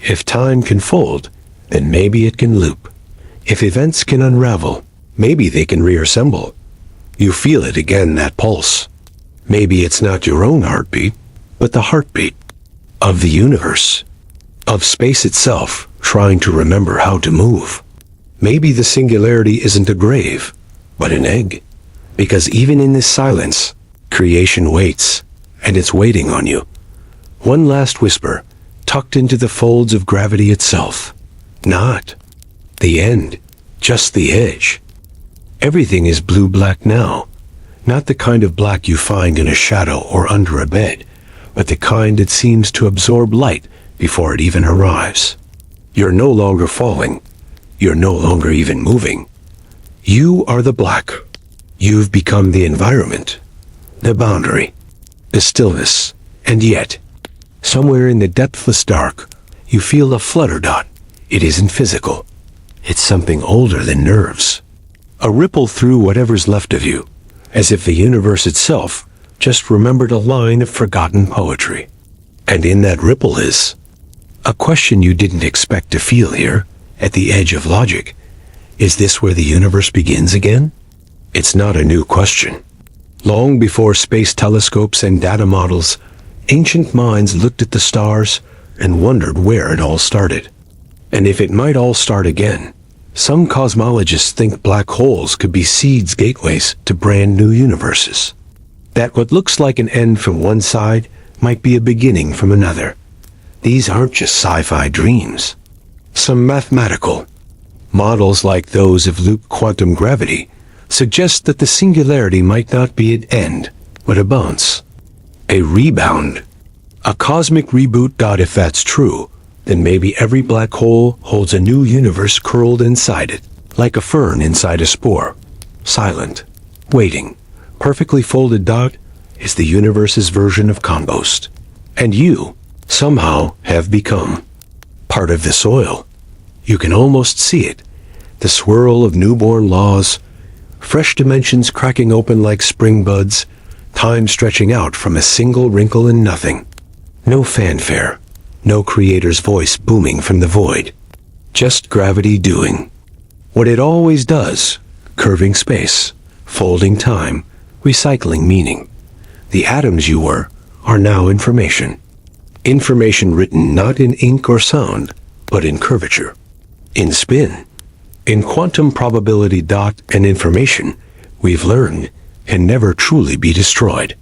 If time can fold, then maybe it can loop. If events can unravel, maybe they can reassemble. You feel it again, that pulse. Maybe it's not your own heartbeat, but the heartbeat of the universe, of space itself, trying to remember how to move. Maybe the singularity isn't a grave, but an egg. Because even in this silence, creation waits, and it's waiting on you. One last whisper, tucked into the folds of gravity itself. Not the end, just the edge. Everything is blue-black now. Not the kind of black you find in a shadow or under a bed, but the kind that seems to absorb light before it even arrives. You're no longer falling. You're no longer even moving. You are the black. You've become the environment, the boundary, the stillness, and yet, somewhere in the depthless dark, you feel a flutter dot. It isn't physical. It's something older than nerves. A ripple through whatever's left of you, as if the universe itself just remembered a line of forgotten poetry. And in that ripple is a question you didn't expect to feel here, at the edge of logic. Is this where the universe begins again? It's not a new question. Long before space telescopes and data models, ancient minds looked at the stars and wondered where it all started. And if it might all start again, some cosmologists think black holes could be seeds, gateways to brand new universes. That what looks like an end from one side might be a beginning from another. These aren't just sci-fi dreams. Some mathematical models, like those of loop quantum gravity, suggest that the singularity might not be an end, but a bounce, a rebound, a cosmic reboot. If that's true, then maybe every black hole holds a new universe curled inside it, like a fern inside a spore, silent, waiting, perfectly folded. Is the universe's version of compost. And you, somehow, have become part of the soil. You can almost see it, the swirl of newborn laws, fresh dimensions cracking open like spring buds, time stretching out from a single wrinkle in nothing. No fanfare, no creator's voice booming from the void. Just gravity doing what it always does, curving space, folding time, recycling meaning. The atoms you were are now information. Information written not in ink or sound, but in curvature, in spin, in quantum probability. And information, we've learned, can never truly be destroyed.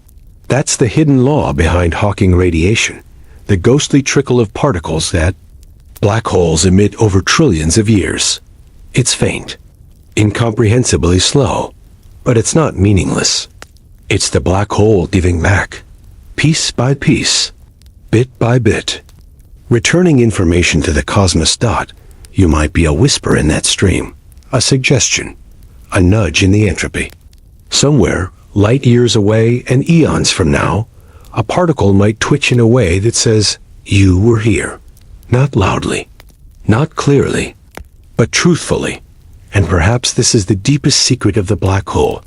That's the hidden law behind Hawking radiation, the ghostly trickle of particles that black holes emit over trillions of years. It's faint, incomprehensibly slow, but it's not meaningless. It's the black hole giving back, piece by piece, bit by bit, returning information to the cosmos. You might be a whisper in that stream, a suggestion, a nudge in the entropy. Somewhere, light years away and eons from now, a particle might twitch in a way that says, you were here. Not loudly, not clearly, but truthfully. And perhaps this is the deepest secret of the black hole,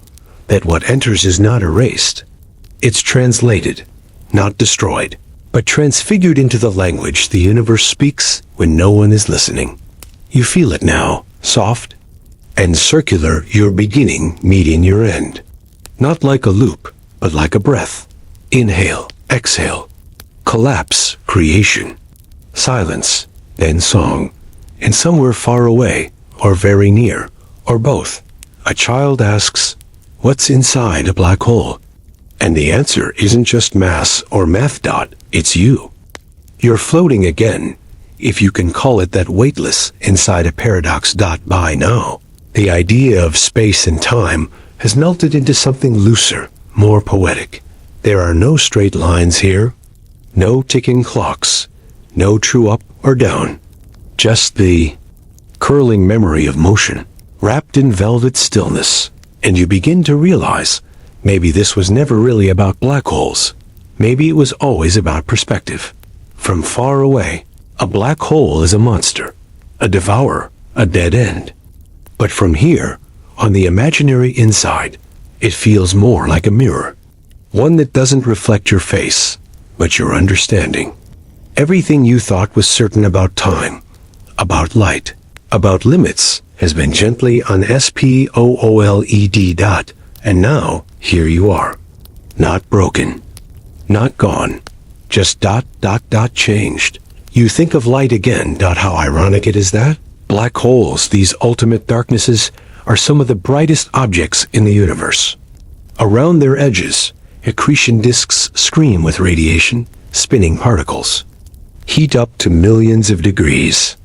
that what enters is not erased. It's translated, not destroyed, but transfigured into the language the universe speaks when no one is listening. You feel it now, soft and circular, your beginning meeting your end. Not like a loop, but like a breath. Inhale, exhale, collapse, creation, silence, then song, and somewhere far away, or very near, or both, a child asks, what's inside a black hole? And the answer isn't just mass or math. It's you. You're floating again, if you can call it that, weightless inside a paradox. By now, the idea of space and time has melted into something looser, more poetic. There are no straight lines here, no ticking clocks, no true up or down, just the curling memory of motion, wrapped in velvet stillness. And you begin to realize, maybe this was never really about black holes. Maybe it was always about perspective. From far away, a black hole is a monster, a devourer, a dead end. But from here, on the imaginary inside, it feels more like a mirror. One that doesn't reflect your face, but your understanding. Everything you thought was certain about time, about light, about limits, has been gently unspooled. And now, here you are. Not broken. Not gone. Just changed. You think of light again. How ironic it is that black holes, these ultimate darknesses, are some of the brightest objects in the universe. Around their edges, accretion disks scream with radiation, spinning particles. Heat up to millions of degrees.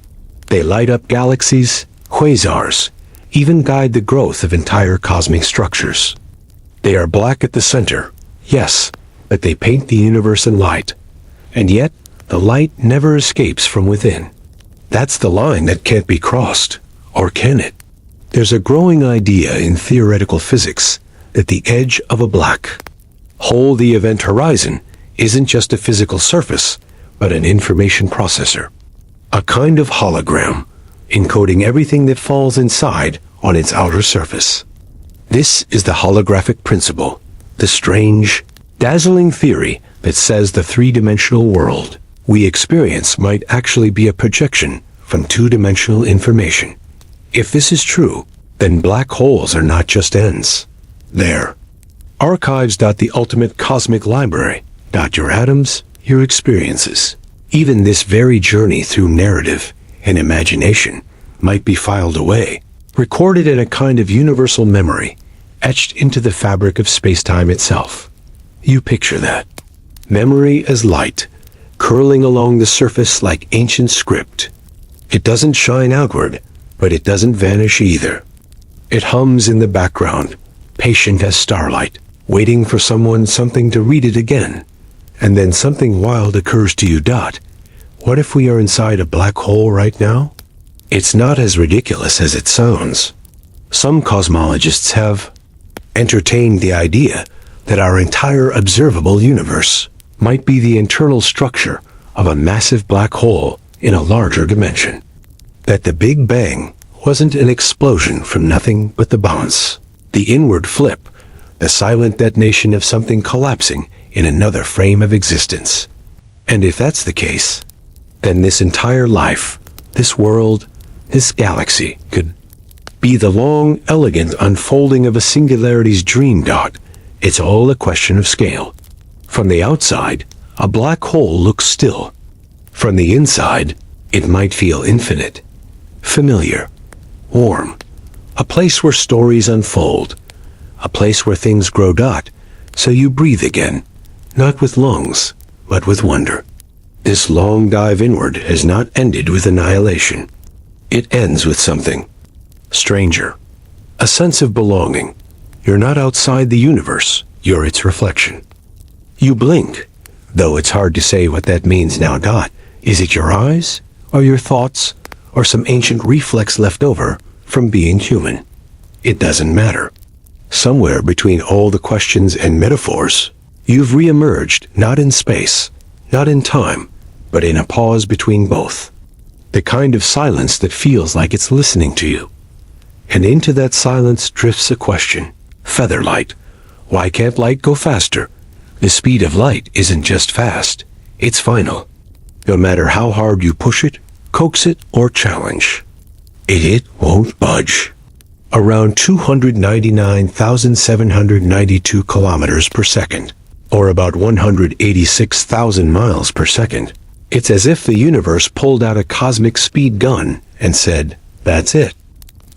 They light up galaxies, quasars, even guide the growth of entire cosmic structures. They are black at the center, yes, but they paint the universe in light. And yet, the light never escapes from within. That's the line that can't be crossed, or can it? There's a growing idea in theoretical physics that the edge of a black hole, the event horizon, isn't just a physical surface, but an information processor. A kind of hologram, encoding everything that falls inside on its outer surface. This is the holographic principle, the strange, dazzling theory that says the three-dimensional world we experience might actually be a projection from two-dimensional information. If this is true, then black holes are not just ends. They're archives. The ultimate cosmic library. Your atoms, your experiences. Even this very journey through narrative and imagination might be filed away, recorded in a kind of universal memory, etched into the fabric of space-time itself. You picture that. Memory as light, curling along the surface like ancient script. It doesn't shine outward, but it doesn't vanish either. It hums in the background, patient as starlight, waiting for something to read it again. And then something wild occurs to you. What if we are inside a black hole right now? It's not as ridiculous as it sounds. Some cosmologists have entertained the idea that our entire observable universe might be the internal structure of a massive black hole in a larger dimension. That the Big Bang, wasn't an explosion from nothing but the bounce, the inward flip, the silent detonation of something collapsing in another frame of existence. And if that's the case, then this entire life, this world, this galaxy could be the long, elegant unfolding of a singularity's dream dot. It's all a question of scale. From the outside, a black hole looks still. From the inside, it might feel infinite, familiar, warm, a place where stories unfold, a place where things grow dot, so you breathe again, not with lungs, but with wonder. This long dive inward has not ended with annihilation. It ends with something stranger, a sense of belonging. You're not outside the universe, you're its reflection. You blink, though it's hard to say what that means now dot. Is it your eyes, or your thoughts, or some ancient reflex left over from being human? It doesn't matter. Somewhere between all the questions and metaphors, you've re-emerged, not in space, not in time, but in a pause between both. The kind of silence that feels like it's listening to you. And into that silence drifts a question. Featherlight. Why can't light go faster? The speed of light isn't just fast, it's final. No matter how hard you push it, coax it, or challenge, it won't budge. Around 299,792 kilometers per second, or about 186,000 miles per second. It's as if the universe pulled out a cosmic speed gun and said, that's it.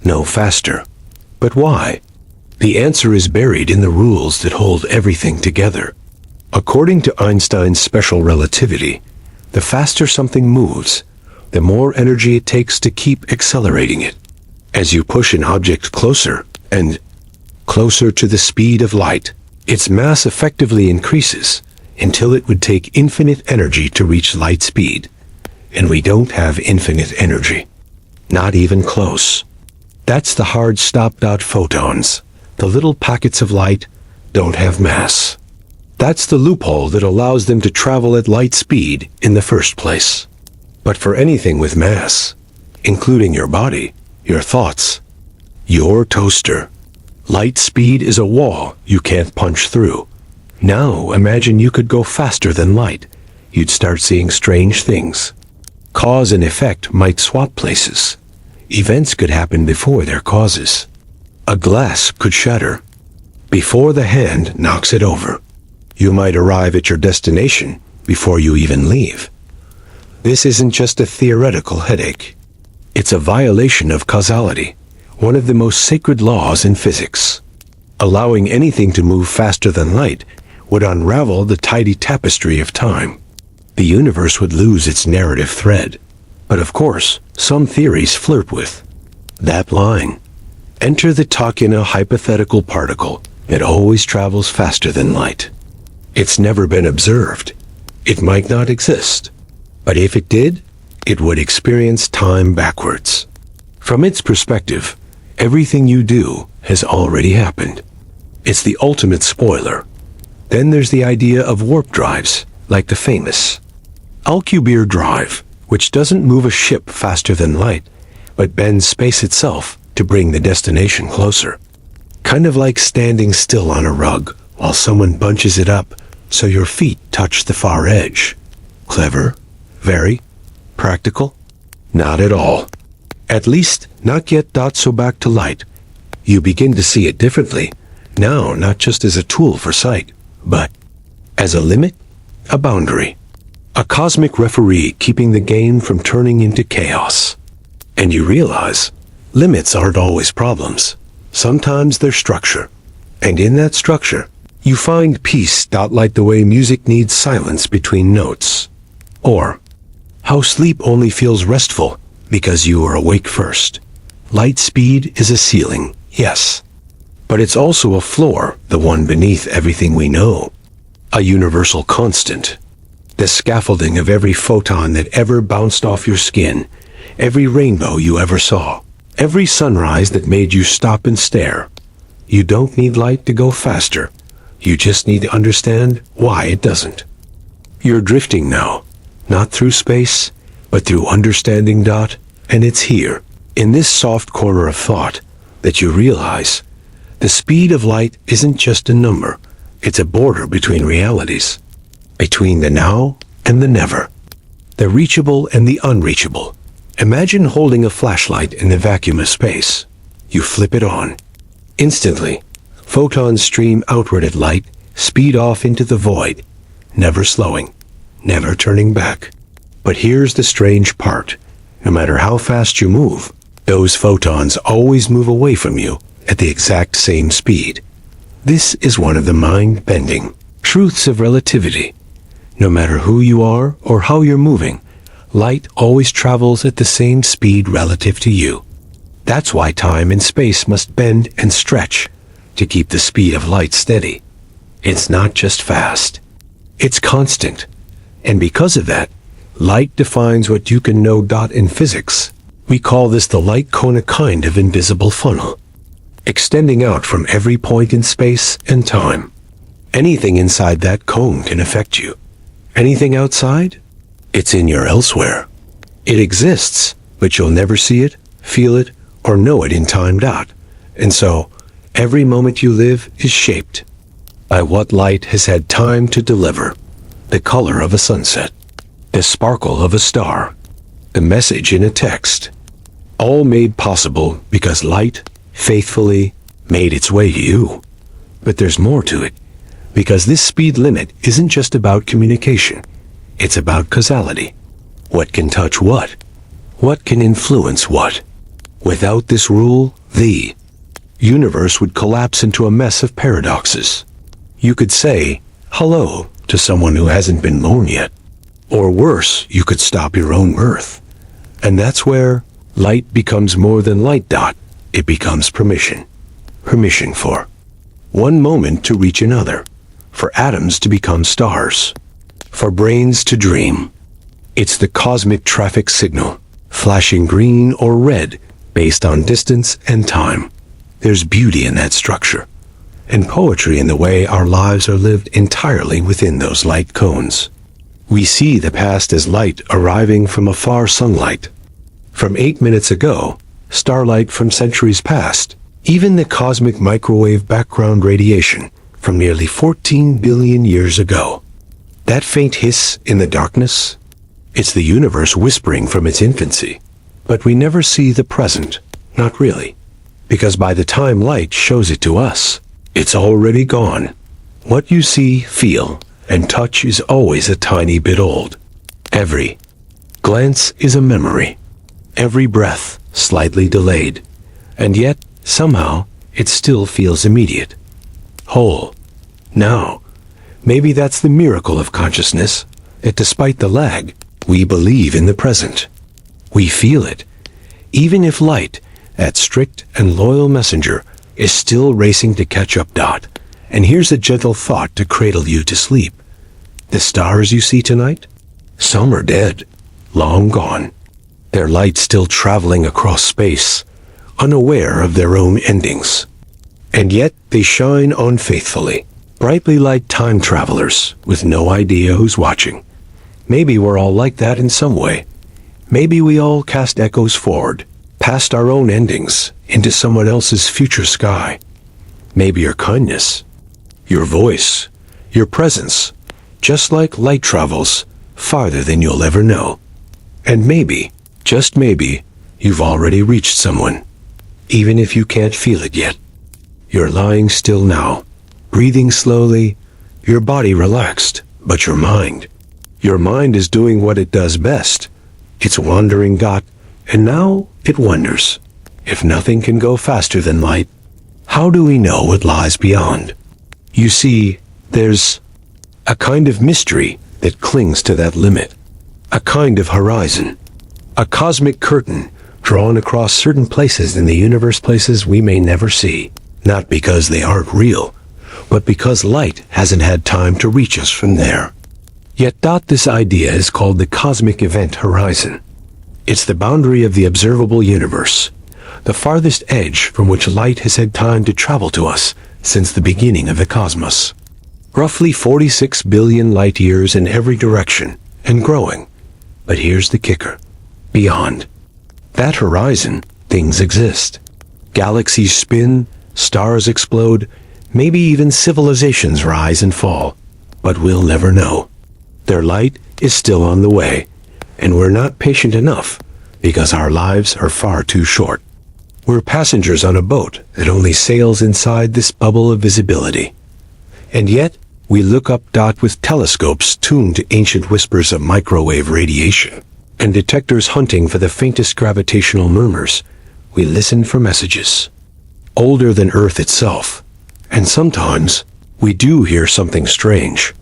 No faster. But why? The answer is buried in the rules that hold everything together. According to Einstein's special relativity, the faster something moves, the more energy it takes to keep accelerating it. As you push an object closer and closer to the speed of light, its mass effectively increases until it would take infinite energy to reach light speed. And we don't have infinite energy. Not even close. That's the hard stop dot photons. The little packets of light don't have mass. That's the loophole that allows them to travel at light speed in the first place. But for anything with mass, including your body, your thoughts, your toaster, light speed is a wall you can't punch through. Now imagine you could go faster than light. You'd start seeing strange things. Cause and effect might swap places. Events could happen before their causes. A glass could shatter before the hand knocks it over. You might arrive at your destination before you even leave. This isn't just a theoretical headache. It's a violation of causality, one of the most sacred laws in physics. Allowing anything to move faster than light would unravel the tidy tapestry of time. The universe would lose its narrative thread. But of course, some theories flirt with that line. Enter the talk in a hypothetical particle that always travels faster than light. It's never been observed. It might not exist. But if it did, it would experience time backwards. From its perspective, everything you do has already happened. It's the ultimate spoiler. Then there's the idea of warp drives, like the famous Alcubierre drive, which doesn't move a ship faster than light, but bends space itself to bring the destination closer. Kind of like standing still on a rug while someone bunches it up so your feet touch the far edge. Clever? Very? Practical? Not at all. At least, not yet. So back to light. You begin to see it differently. Now, not just as a tool for sight, but as a limit, a boundary. A cosmic referee keeping the game from turning into chaos. And you realize, limits aren't always problems. Sometimes they're structure. And in that structure, you find peace. Like the way music needs silence between notes. Or how sleep only feels restful because you are awake first. Light speed is a ceiling, yes. But it's also a floor, the one beneath everything we know. A universal constant. The scaffolding of every photon that ever bounced off your skin, every rainbow you ever saw, every sunrise that made you stop and stare. You don't need light to go faster. You just need to understand why it doesn't. You're drifting now, not through space, but through understanding. And it's here, in this soft corner of thought that you realize the speed of light isn't just a number, it's a border between realities, between the now and the never, the reachable and the unreachable. Imagine holding a flashlight in the vacuum of space. You flip it on. Instantly, photons stream outward at light, speed off into the void, never slowing, never turning back. But here's the strange part. No matter how fast you move, those photons always move away from you at the exact same speed. This is one of the mind-bending truths of relativity. No matter who you are or how you're moving, light always travels at the same speed relative to you. That's why time and space must bend and stretch to keep the speed of light steady. It's not just fast, it's constant. And because of that, light defines what you can know. In physics, we call this the light cone, a kind of invisible funnel, extending out from every point in space and time. Anything inside that cone can affect you. Anything outside, it's in your elsewhere. It exists, but you'll never see it, feel it, or know it in time. And so, every moment you live is shaped by what light has had time to deliver. The color of a sunset, the sparkle of a star, the message in a text, all made possible because light faithfully made its way to you. But there's more to it, because this speed limit isn't just about communication, it's about causality. What can touch what? What can influence what? Without this rule, the universe would collapse into a mess of paradoxes. You could say hello to someone who hasn't been born yet. Or worse, you could stop your own birth. And that's where light becomes more than light. It becomes permission. Permission for one moment to reach another, for atoms to become stars, for brains to dream. It's the cosmic traffic signal, flashing green or red based on distance and time. There's beauty in that structure, and poetry in the way our lives are lived entirely within those light cones. We see the past as light arriving from a far sunlight, from 8 minutes ago, starlight from centuries past, even the cosmic microwave background radiation from nearly 14 billion years ago. That faint hiss in the darkness, it's the universe whispering from its infancy. But we never see the present, not really, because by the time light shows it to us, it's already gone. What you see, feel, and touch is always a tiny bit old. Every glance is a memory. Every breath slightly delayed. And yet, somehow, it still feels immediate. Whole. Now, maybe that's the miracle of consciousness, that despite the lag, we believe in the present. We feel it, even if light, that strict and loyal messenger, is still racing to catch up. And here's a gentle thought to cradle you to sleep. The stars you see tonight? Some are dead, long gone. Their light still traveling across space, unaware of their own endings. And yet they shine on faithfully, brightly like time travelers, with no idea who's watching. Maybe we're all like that in some way. Maybe we all cast echoes forward, past our own endings, into someone else's future sky. Maybe your kindness, your voice, your presence, just like light travels farther than you'll ever know. And maybe, just maybe, you've already reached someone, even if you can't feel it yet. You're lying still now, breathing slowly, your body relaxed, but your mind is doing what it does best. It's wandering, and now it wonders. If nothing can go faster than light, how do we know what lies beyond? You see, there's a kind of mystery that clings to that limit, a kind of horizon, a cosmic curtain drawn across certain places in the universe, places we may never see, not because they aren't real, but because light hasn't had time to reach us from there. Yet this idea is called the cosmic event horizon. It's the boundary of the observable universe, the farthest edge from which light has had time to travel to us since the beginning of the cosmos. Roughly 46 billion light years in every direction, and growing. But here's the kicker. Beyond that horizon, things exist. Galaxies spin, stars explode, maybe even civilizations rise and fall. But we'll never know. Their light is still on the way, and we're not patient enough because our lives are far too short. We're passengers on a boat that only sails inside this bubble of visibility. And yet, we look up with telescopes tuned to ancient whispers of microwave radiation, and detectors hunting for the faintest gravitational murmurs. We listen for messages, older than Earth itself. And sometimes, we do hear something strange.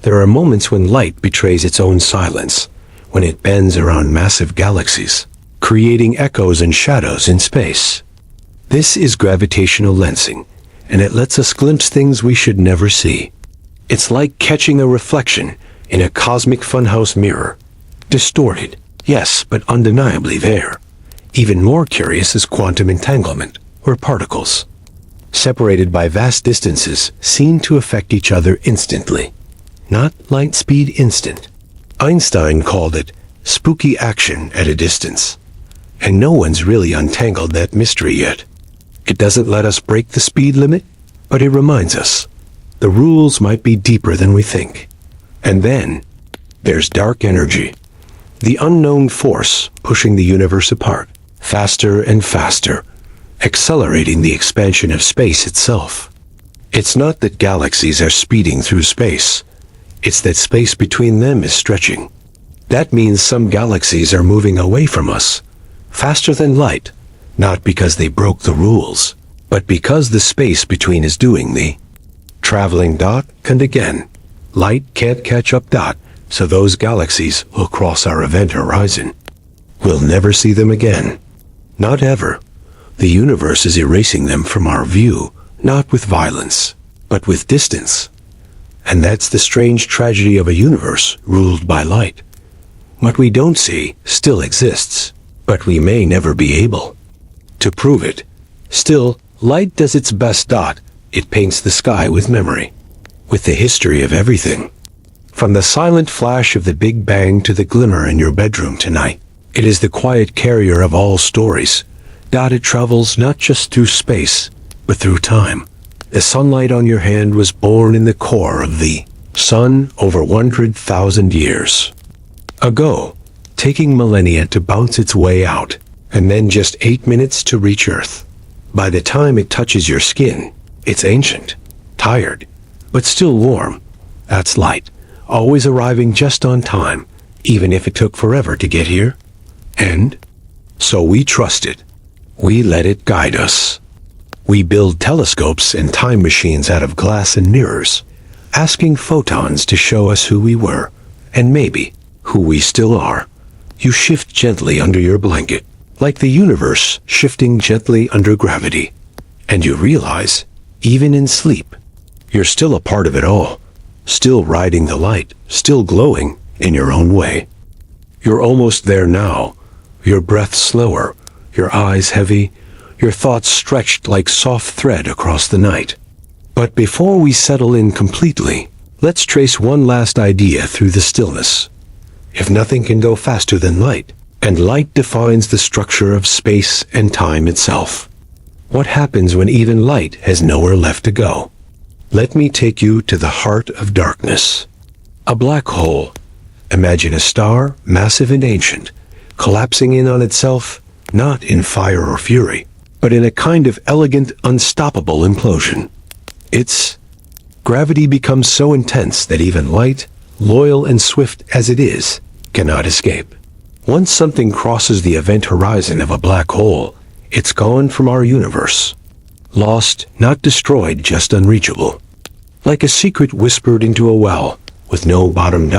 There are moments when light betrays its own silence, when it bends around massive galaxies, creating echoes and shadows in space. This is gravitational lensing, and it lets us glimpse things we should never see. It's like catching a reflection in a cosmic funhouse mirror. Distorted, yes, but undeniably there. Even more curious is quantum entanglement, or particles, separated by vast distances, seem to affect each other instantly. Not light speed instant. Einstein called it spooky action at a distance. And no one's really untangled that mystery yet. It doesn't let us break the speed limit, but it reminds us the rules might be deeper than we think. And then, there's dark energy, the unknown force pushing the universe apart, faster and faster, accelerating the expansion of space itself. It's not that galaxies are speeding through space. It's that space between them is stretching. That means some galaxies are moving away from us, faster than light, not because they broke the rules, but because the space between is doing the traveling. And again, light can't catch up. So those galaxies will cross our event horizon. We'll never see them again. Not ever. The universe is erasing them from our view, not with violence, but with distance. And that's the strange tragedy of a universe ruled by light. What we don't see still exists, but we may never be able to prove it. Still, light does its best. It paints the sky with memory, with the history of everything. From the silent flash of the Big Bang to the glimmer in your bedroom tonight, it is the quiet carrier of all stories. It travels not just through space, but through time. The sunlight on your hand was born in the core of the sun over 100,000 years ago, taking millennia to bounce its way out, and then just 8 minutes to reach Earth. By the time it touches your skin, it's ancient, tired, but still warm. That's light, always arriving just on time, even if it took forever to get here. And so we trust it. We let it guide us. We build telescopes and time machines out of glass and mirrors, asking photons to show us who we were, and maybe who we still are. You shift gently under your blanket, like the universe shifting gently under gravity. And you realize, even in sleep, you're still a part of it all, still riding the light, still glowing in your own way. You're almost there now, your breath slower, your eyes heavy, your thoughts stretched like soft thread across the night. But before we settle in completely, let's trace one last idea through the stillness. If nothing can go faster than light, and light defines the structure of space and time itself, what happens when even light has nowhere left to go? Let me take you to the heart of darkness. A black hole. Imagine a star, massive and ancient, collapsing in on itself, not in fire or fury, but in a kind of elegant, unstoppable implosion. Its gravity becomes so intense that even light, loyal and swift as it is, cannot escape. Once something crosses the event horizon of a black hole, it's gone from our universe. Lost, not destroyed, just unreachable. Like a secret whispered into a well, with no bottom.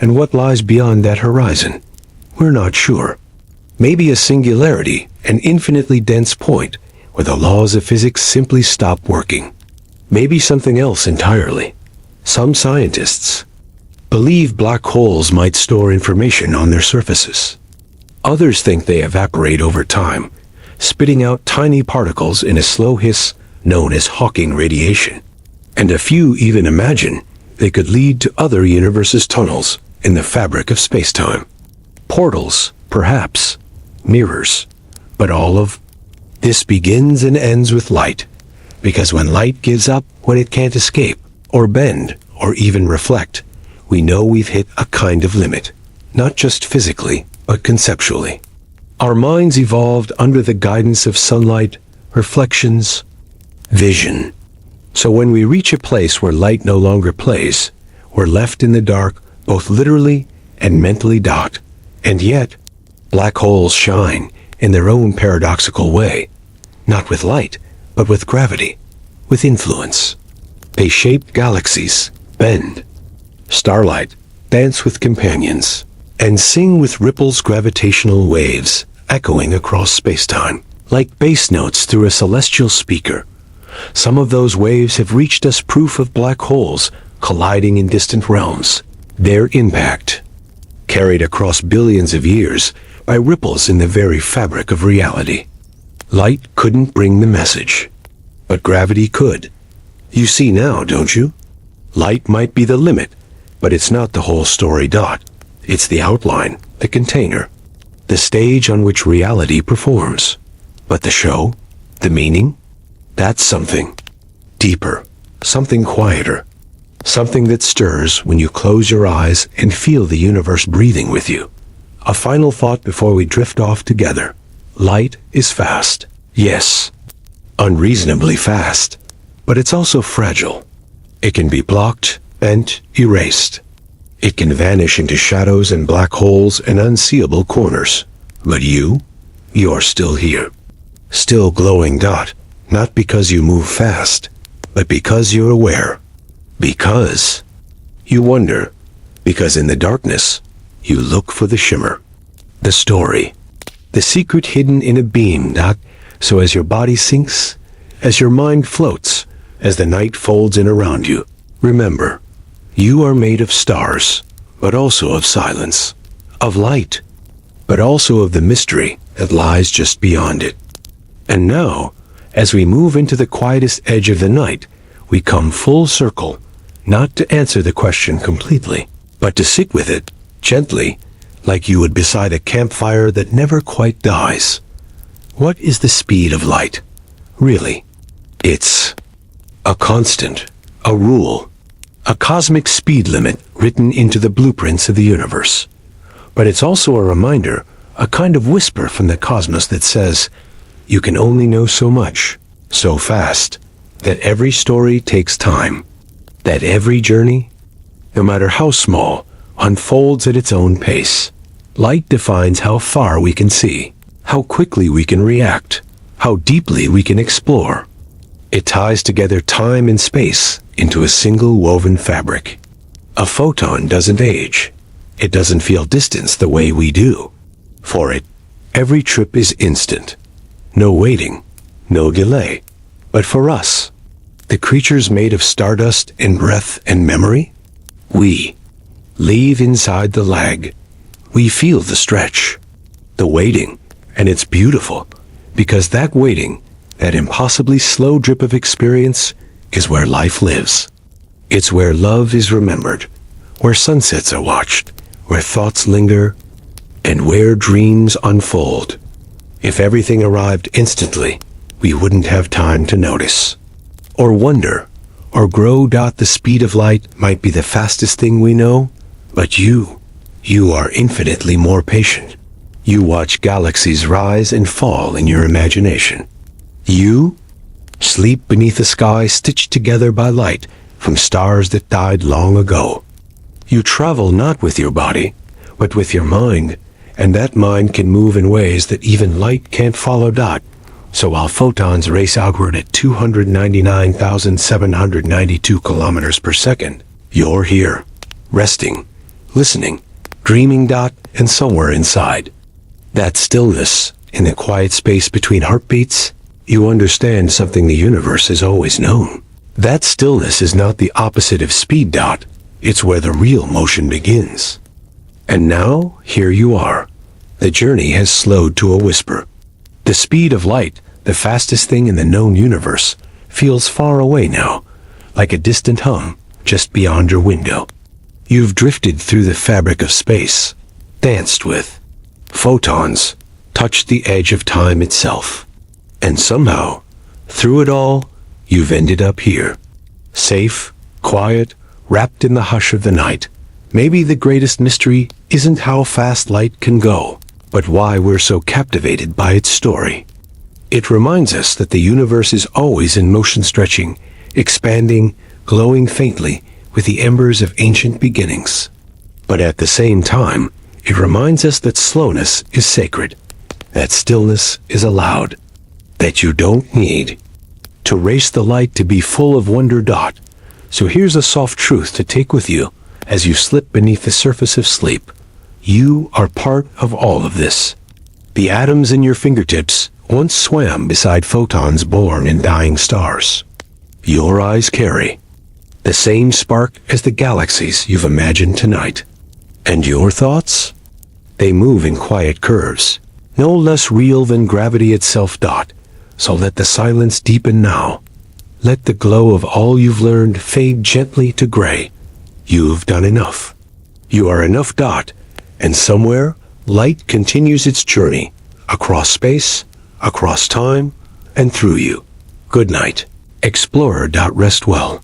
And what lies beyond that horizon? We're not sure. Maybe a singularity, an infinitely dense point, where the laws of physics simply stop working. Maybe something else entirely. Some scientists believe black holes might store information on their surfaces. Others think they evaporate over time, spitting out tiny particles in a slow hiss known as Hawking radiation. And a few even imagine they could lead to other universes' tunnels in the fabric of space-time. Portals, perhaps. Mirrors. But all of this begins and ends with light, because when light gives up when it can't escape, or bend, or even reflect, we know we've hit a kind of limit, not just physically, but conceptually. Our minds evolved under the guidance of sunlight, reflections, vision. So when we reach a place where light no longer plays, we're left in the dark, both literally and mentally. And yet, black holes shine in their own paradoxical way, not with light, but with gravity, with influence. They shape galaxies, bend starlight, dance with companions, and sing with ripples, gravitational waves echoing across space-time, like bass notes through a celestial speaker. Some of those waves have reached us, proof of black holes colliding in distant realms, their impact carried across billions of years by ripples in the very fabric of reality. Light couldn't bring the message, but gravity could. You see now, don't you? Light might be the limit, but it's not the whole story. It's the outline, the container, the stage on which reality performs. But the show, the meaning, that's something deeper, something quieter, something that stirs when you close your eyes and feel the universe breathing with you. A final thought before we drift off together. Light is fast. Yes, unreasonably fast, but it's also fragile. It can be blocked, bent, erased. It can vanish into shadows and black holes and unseeable corners. But you're still here. Still glowing. Not because you move fast, but because you're aware. Because you wonder. Because in the darkness, you look for the shimmer. The story. The secret hidden in a beam. So as your body sinks, as your mind floats, as the night folds in around you, remember, you are made of stars, but also of silence, of light, but also of the mystery that lies just beyond it. And now, as we move into the quietest edge of the night, we come full circle, not to answer the question completely, but to sit with it, gently, like you would beside a campfire that never quite dies. What is the speed of light? Really? It's a constant, a rule, a cosmic speed limit written into the blueprints of the universe. But it's also a reminder, a kind of whisper from the cosmos that says, you can only know so much, so fast, that every story takes time, that every journey, no matter how small, unfolds at its own pace. Light defines how far we can see, how quickly we can react, how deeply we can explore. It ties together time and space into a single woven fabric. A photon doesn't age. It doesn't feel distance the way we do. For it, every trip is instant. No waiting, no delay. But for us, the creatures made of stardust and breath and memory, we leave inside the lag. We feel the stretch, the waiting, and it's beautiful, because that waiting, that impossibly slow drip of experience, is where life lives. It's where love is remembered, where sunsets are watched, where thoughts linger, and where dreams unfold. If everything arrived instantly, we wouldn't have time to notice, or wonder, or grow. The speed of light might be the fastest thing we know, but you are infinitely more patient. You watch galaxies rise and fall in your imagination. You sleep beneath a sky stitched together by light from stars that died long ago. You travel not with your body, but with your mind, and that mind can move in ways that even light can't follow. So while photons race outward at 299,792 kilometers per second, you're here, resting, listening, dreaming. And somewhere inside that stillness, in the quiet space between heartbeats, you understand something the universe has always known. That stillness is not the opposite of speed. It's where the real motion begins. And now, here you are. The journey has slowed to a whisper. The speed of light, the fastest thing in the known universe, feels far away now, like a distant hum just beyond your window. You've drifted through the fabric of space, danced with photons, touched the edge of time itself. And somehow, through it all, you've ended up here. Safe, quiet, wrapped in the hush of the night. Maybe the greatest mystery isn't how fast light can go, but why we're so captivated by its story. It reminds us that the universe is always in motion, stretching, expanding, glowing faintly with the embers of ancient beginnings. But at the same time, it reminds us that slowness is sacred, that stillness is allowed, that you don't need to race the light to be full of wonder. So here's a soft truth to take with you as you slip beneath the surface of sleep. You are part of all of this. The atoms in your fingertips once swam beside photons born in dying stars. Your eyes carry the same spark as the galaxies you've imagined tonight. And your thoughts? They move in quiet curves, no less real than gravity itself. So let the silence deepen now. Let the glow of all you've learned fade gently to gray. You've done enough. You are enough. And somewhere, light continues its journey, across space, across time, and through you. Good night, explorer. Rest well.